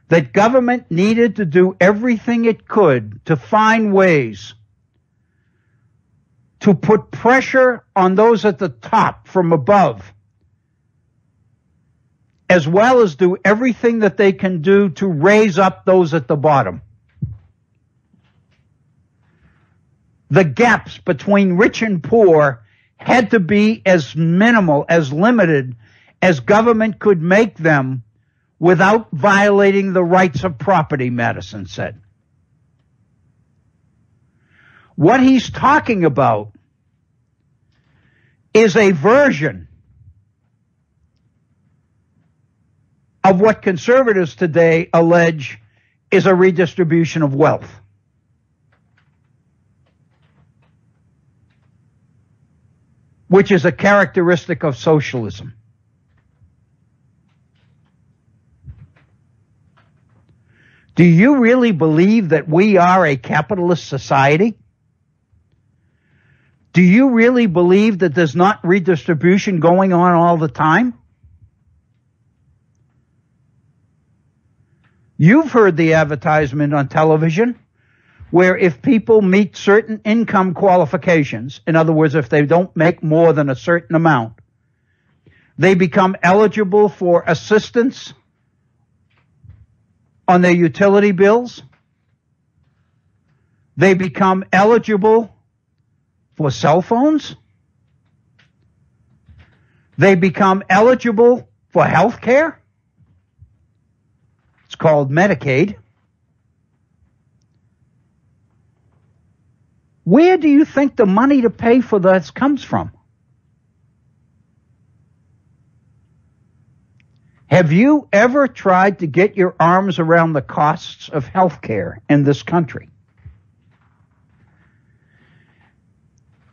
that government needed to do everything it could to find ways to put pressure on those at the top from above, as well as do everything that they can do to raise up those at the bottom. The gaps between rich and poor had to be as minimal, as limited as government could make them without violating the rights of property, Madison said. What he's talking about is a version of what conservatives today allege is a redistribution of wealth. Which is a characteristic of socialism. Do you really believe that we are a capitalist society? Do you really believe that there's not redistribution going on all the time? You've heard the advertisement on television where if people meet certain income qualifications, in other words, if they don't make more than a certain amount, they become eligible for assistance on their utility bills. They become eligible for cell phones. They become eligible for health care. It's called Medicaid. Where do you think the money to pay for this comes from? Have you ever tried to get your arms around the costs of health care in this country?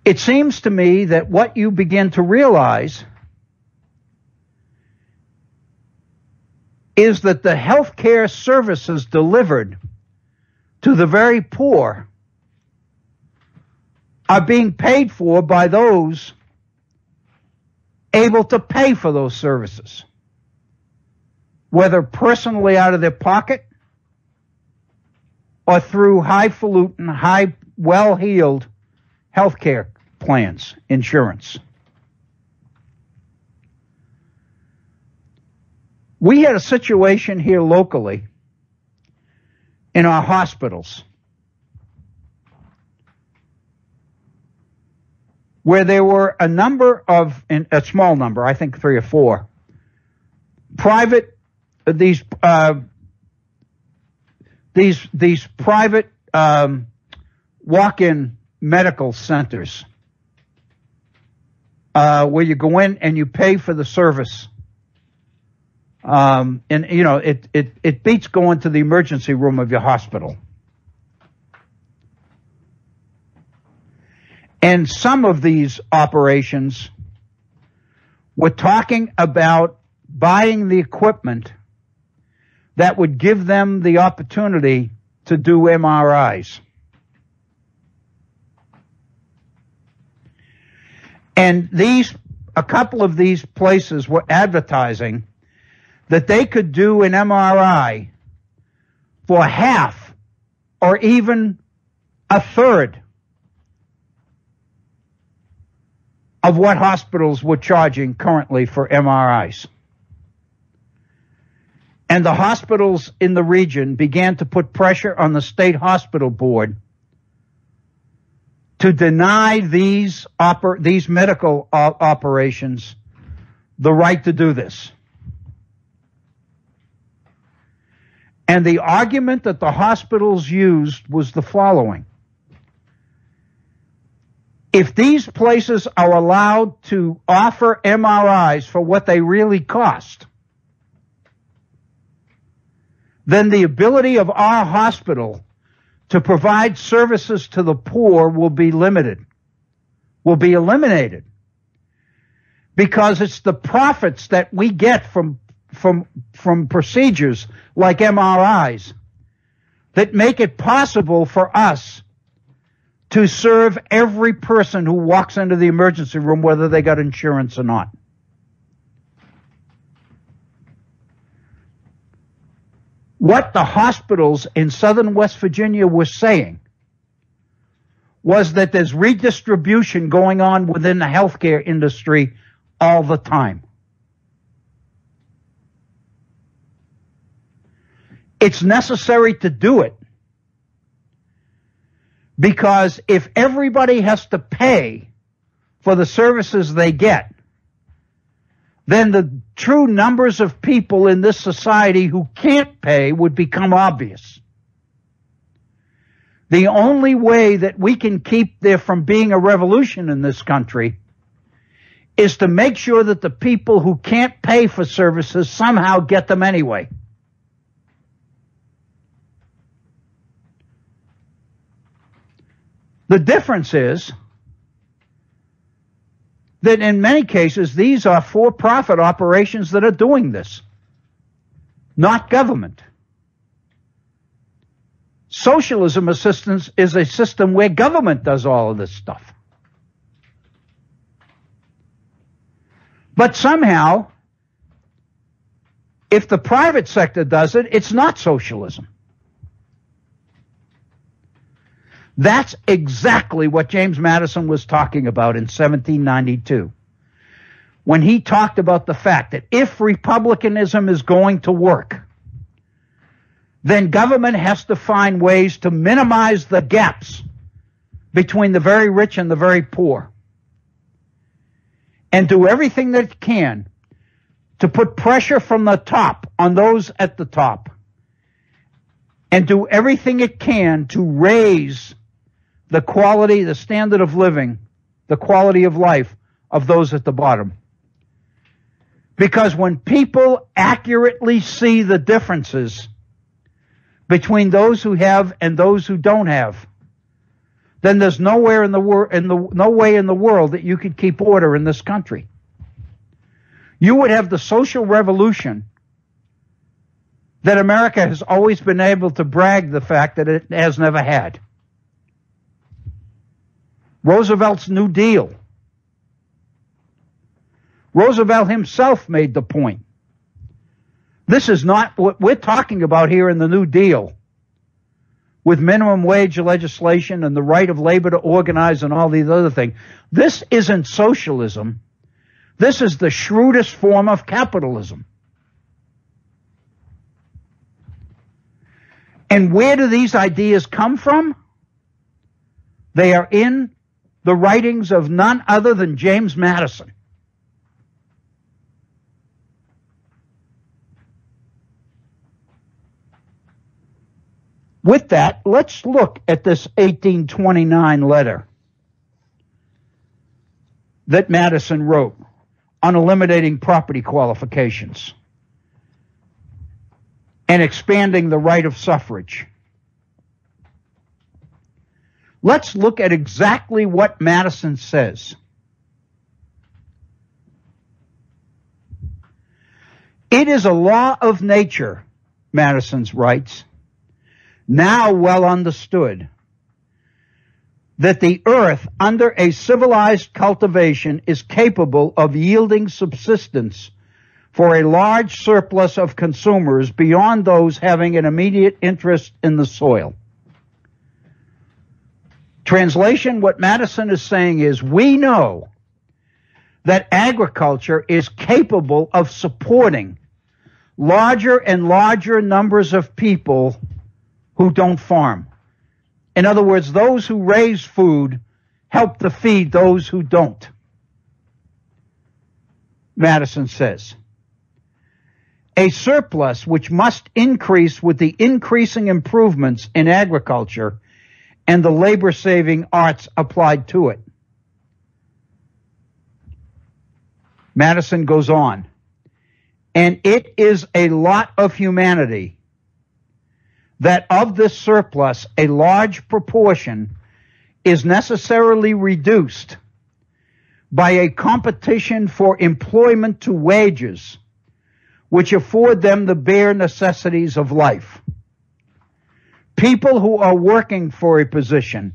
It seems to me that what you begin to realize is that the health care services delivered to the very poor are being paid for by those able to pay for those services, whether personally out of their pocket or through highfalutin, well-heeled health care plans, insurance. We had a situation here locally in our hospitals where there were a number of, a small number, I think 3 or 4, private, these private walk-in medical centers where you go in and you pay for the service. And you know, it beats going to the emergency room of your hospital. And some of these operations were talking about buying the equipment that would give them the opportunity to do MRIs. And a couple of these places were advertising that they could do an MRI for half or even a third of what hospitals were charging currently for MRIs. And the hospitals in the region began to put pressure on the state hospital board to deny these medical operations the right to do this. And the argument that the hospitals used was the following. If these places are allowed to offer MRIs for what they really cost, then the ability of our hospital to provide services to the poor will be limited, will be eliminated, because it's the profits that we get from procedures like MRIs that make it possible for us to serve every person who walks into the emergency room, whether they got insurance or not. What the hospitals in southern West Virginia were saying was that there's redistribution going on within the healthcare industry all the time. It's necessary to do it because if everybody has to pay for the services they get, then the true numbers of people in this society who can't pay would become obvious. The only way that we can keep there from being a revolution in this country is to make sure that the people who can't pay for services somehow get them anyway. The difference is that in many cases, these are for-profit operations that are doing this, not government. Socialism assistance is a system where government does all of this stuff. But somehow, if the private sector does it, it's not socialism. That's exactly what James Madison was talking about in 1792, when he talked about the fact that if republicanism is going to work, then government has to find ways to minimize the gaps between the very rich and the very poor, and do everything that it can to put pressure from the top on those at the top, and do everything it can to raise the quality, the standard of living, the quality of life of those at the bottom. Because when people accurately see the differences between those who have and those who don't have, then there's nowhere in the no way in the world that you could keep order in this country. You would have the social revolution that America has always been able to brag the fact that it has never had. Roosevelt's New Deal. Roosevelt himself made the point. This is not what we're talking about here in the New Deal, with minimum wage legislation and the right of labor to organize and all these other things. This isn't socialism. This is the shrewdest form of capitalism. And where do these ideas come from? They are in the writings of none other than James Madison. With that, let's look at this 1829 letter that Madison wrote on eliminating property qualifications and expanding the right of suffrage. Let's look at exactly what Madison says. It is a law of nature, Madison writes, now well understood, that the earth under a civilized cultivation is capable of yielding subsistence for a large surplus of consumers beyond those having an immediate interest in the soil. Translation, what Madison is saying is, we know that agriculture is capable of supporting larger and larger numbers of people who don't farm. In other words, those who raise food help to feed those who don't. Madison says, a surplus which must increase with the increasing improvements in agriculture and the labor-saving arts applied to it. Madison goes on, and it is a lot of humanity that of this surplus a large proportion is necessarily reduced by a competition for employment to wages which afford them the bare necessities of life. People who are working for a position,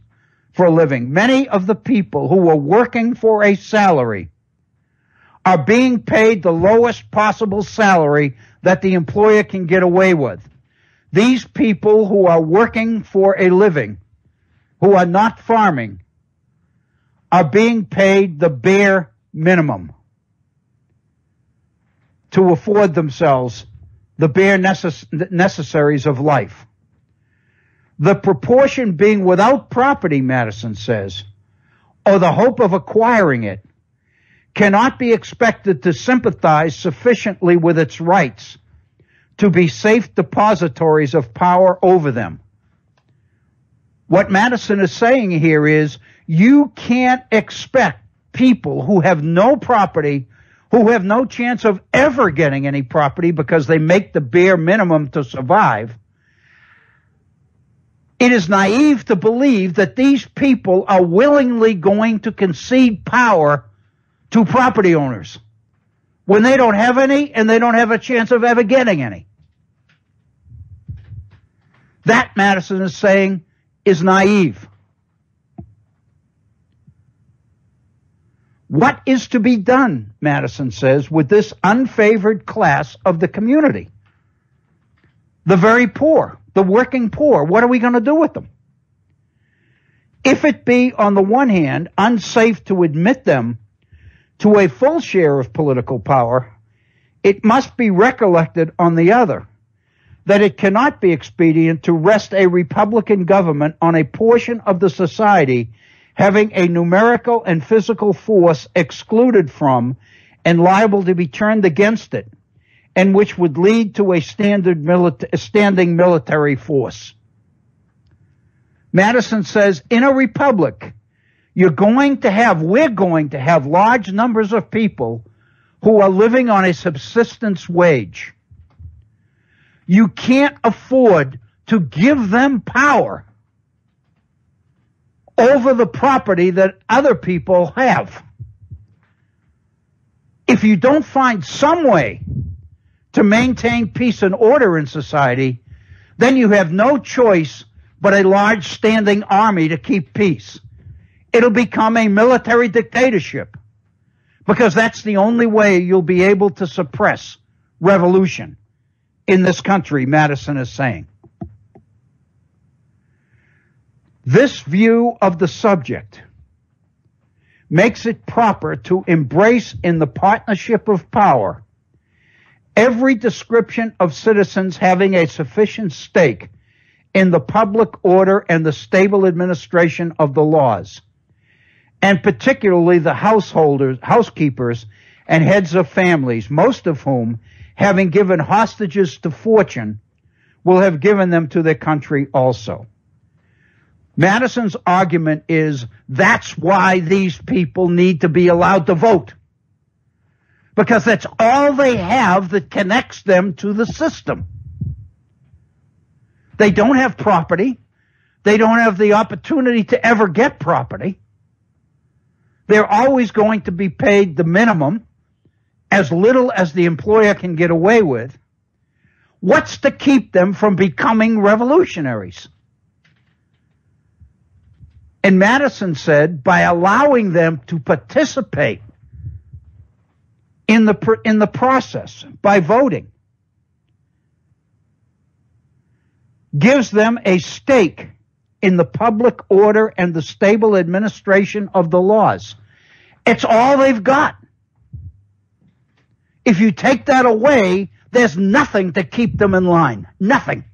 for a living, many of the people who are working for a salary are being paid the lowest possible salary that the employer can get away with. These people who are working for a living, who are not farming, are being paid the bare minimum to afford themselves the bare necessaries of life. The proportion being without property, Madison says, or the hope of acquiring it, cannot be expected to sympathize sufficiently with its rights to be safe depositories of power over them. What Madison is saying here is you can't expect people who have no property, who have no chance of ever getting any property because they make the bare minimum to survive. It is naive to believe that these people are willingly going to concede power to property owners when they don't have any and they don't have a chance of ever getting any. That, Madison is saying, is naive. What is to be done, Madison says, with this unfavored class of the community? The very poor, the working poor. What are we going to do with them? If it be, on the one hand, unsafe to admit them to a full share of political power, it must be recollected, on the other, that it cannot be expedient to rest a Republican government on a portion of the society having a numerical and physical force excluded from and liable to be turned against it, and which would lead to a standing military force. Madison says, in a republic, we're going to have large numbers of people who are living on a subsistence wage. You can't afford to give them power over the property that other people have. If you don't find some way to maintain peace and order in society, then you have no choice but a large standing army to keep peace. It'll become a military dictatorship, because that's the only way you'll be able to suppress revolution in this country, Madison is saying. This view of the subject makes it proper to embrace in the partnership of power every description of citizens having a sufficient stake in the public order and the stable administration of the laws, and particularly the housekeepers and heads of families, most of whom, having given hostages to fortune, will have given them to their country also. Madison's argument is that's why these people need to be allowed to vote, because that's all they have that connects them to the system. They don't have property. They don't have the opportunity to ever get property. They're always going to be paid the minimum, as little as the employer can get away with. What's to keep them from becoming revolutionaries? And Madison said, by allowing them to participate in the process by voting, gives them a stake in the public order and the stable administration of the laws. It's all they've got. If you take that away, there's nothing to keep them in line. Nothing.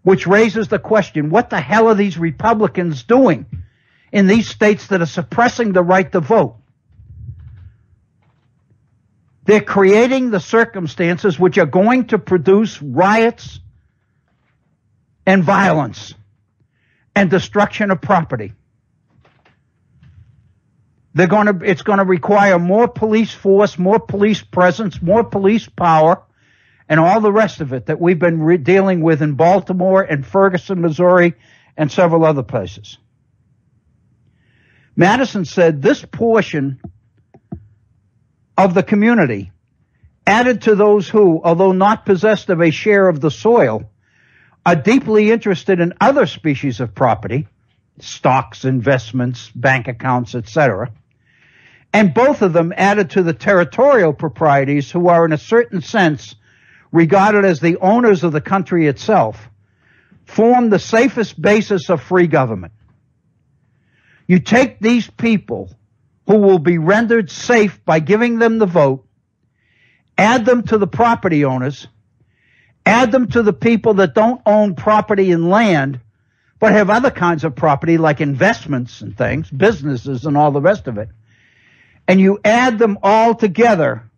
Which raises the question, what the hell are these Republicans doing in these states that are suppressing the right to vote? They're creating the circumstances which are going to produce riots and violence and destruction of property. It's going to require more police force, more police presence, more police power, and all the rest of it that we've been dealing with in Baltimore and Ferguson, Missouri, and several other places. Madison said this portion of the community, added to those who, although not possessed of a share of the soil, are deeply interested in other species of property, stocks, investments, bank accounts, etc., and both of them added to the territorial proprieties who are in a certain sense regarded as the owners of the country itself, form the safest basis of free government. You take these people who will be rendered safe by giving them the vote, add them to the property owners, add them to the people that don't own property and land, but have other kinds of property like investments and things, businesses and all the rest of it, and you add them all together,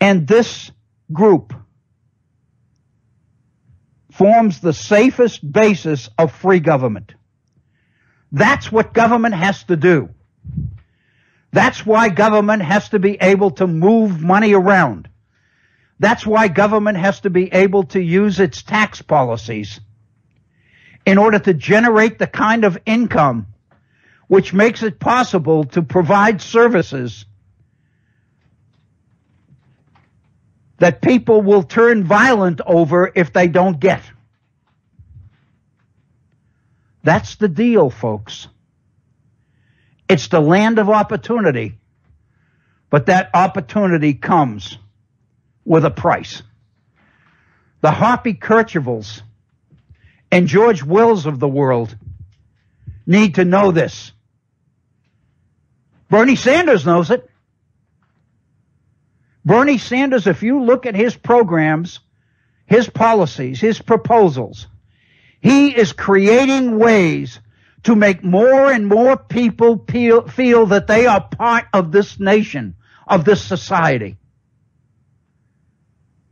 and this group forms the safest basis of free government. That's what government has to do. That's why government has to be able to move money around. That's why government has to be able to use its tax policies in order to generate the kind of income which makes it possible to provide services that people will turn violent over if they don't get. That's the deal, folks. It's the land of opportunity, but that opportunity comes with a price. The Harvey Kerchevals and George Wills of the world need to know this. Bernie Sanders knows it. Bernie Sanders, if you look at his programs, his policies, his proposals, he is creating ways to make more and more people feel that they are part of this nation, of this society.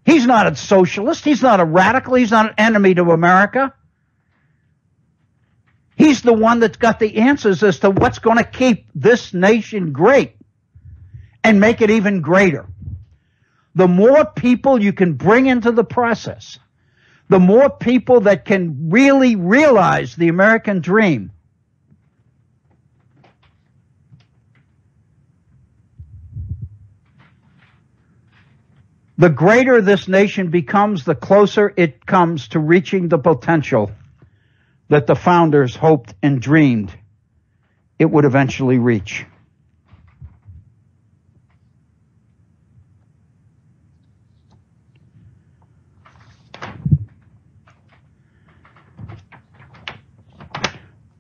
He's not a socialist. He's not a radical. He's not an enemy to America. He's the one that's got the answers as to what's going to keep this nation great and make it even greater. The more people you can bring into the process, the more people that can really realize the American dream, the greater this nation becomes, the closer it comes to reaching the potential that the founders hoped and dreamed it would eventually reach.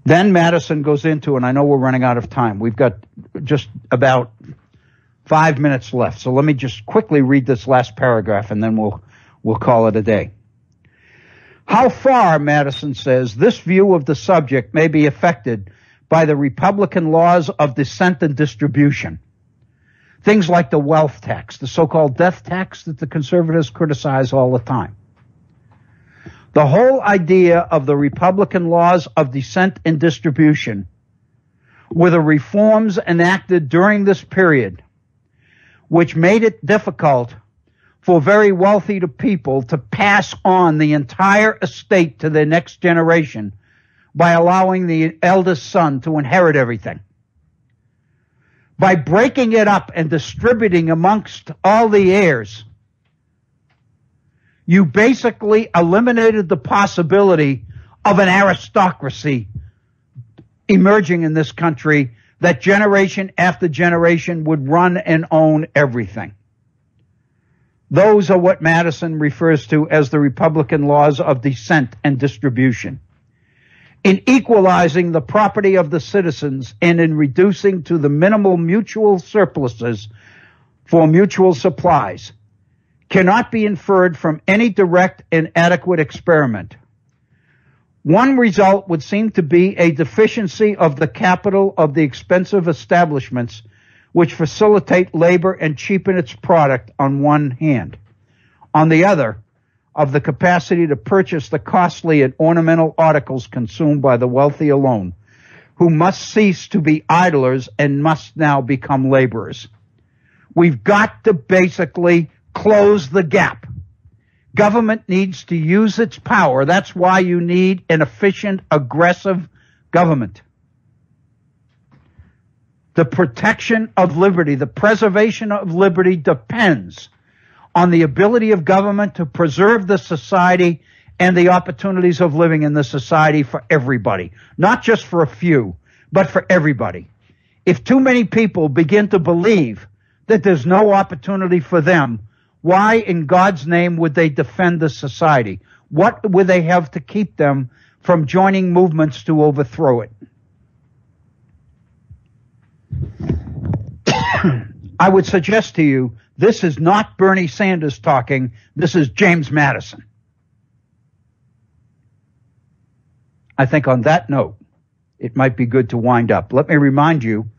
Then Madison goes into, and I know we're running out of time. We've got just about 5 minutes left. So let me just quickly read this last paragraph and then we'll call it a day. How far, Madison says, this view of the subject may be affected by the Republican laws of descent and distribution. Things like the wealth tax, the so-called death tax that the conservatives criticize all the time. The whole idea of the Republican laws of descent and distribution were the reforms enacted during this period, which made it difficult for very wealthy people to pass on the entire estate to their next generation by allowing the eldest son to inherit everything. By breaking it up and distributing amongst all the heirs, you basically eliminated the possibility of an aristocracy emerging in this country that generation after generation would run and own everything. Those are what Madison refers to as the Republican laws of descent and distribution. In equalizing the property of the citizens and in reducing to the minimal mutual surpluses for mutual supplies, cannot be inferred from any direct and adequate experiment. One result would seem to be a deficiency of the capital of the expensive establishments which facilitate labor and cheapen its product on one hand. On the other, of the capacity to purchase the costly and ornamental articles consumed by the wealthy alone, who must cease to be idlers and must now become laborers. We've got to basically close the gap. Government needs to use its power. That's why you need an efficient, aggressive government. The protection of liberty, the preservation of liberty depends on the ability of government to preserve the society and the opportunities of living in the society for everybody. Not just for a few, but for everybody. If too many people begin to believe that there's no opportunity for them, why in God's name would they defend the society? What would they have to keep them from joining movements to overthrow it? I would suggest to you, this is not Bernie Sanders talking. This is James Madison. I think on that note, it might be good to wind up. Let me remind you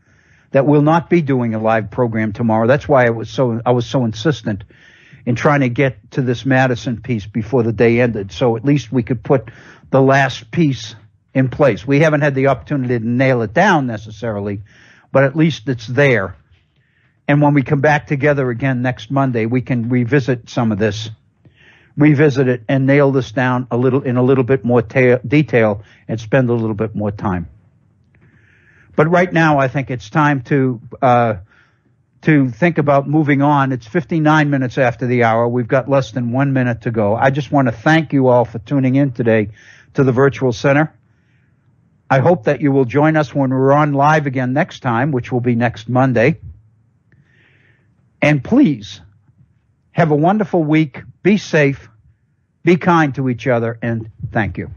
that we'll not be doing a live program tomorrow. That's why I was so insistent in trying to get to this Madison piece before the day ended. So at least we could put the last piece in place. We haven't had the opportunity to nail it down necessarily, but at least it's there. And when we come back together again next Monday, we can revisit some of this, revisit it, and nail this down in a little bit more detail and spend a little bit more time. But right now, I think it's time to think about moving on. It's 59 minutes after the hour. We've got less than 1 minute to go. I just want to thank you all for tuning in today to the Virtual Center. I hope that you will join us when we're on live again next time, which will be next Monday. And please have a wonderful week. Be safe. Be kind to each other. And thank you.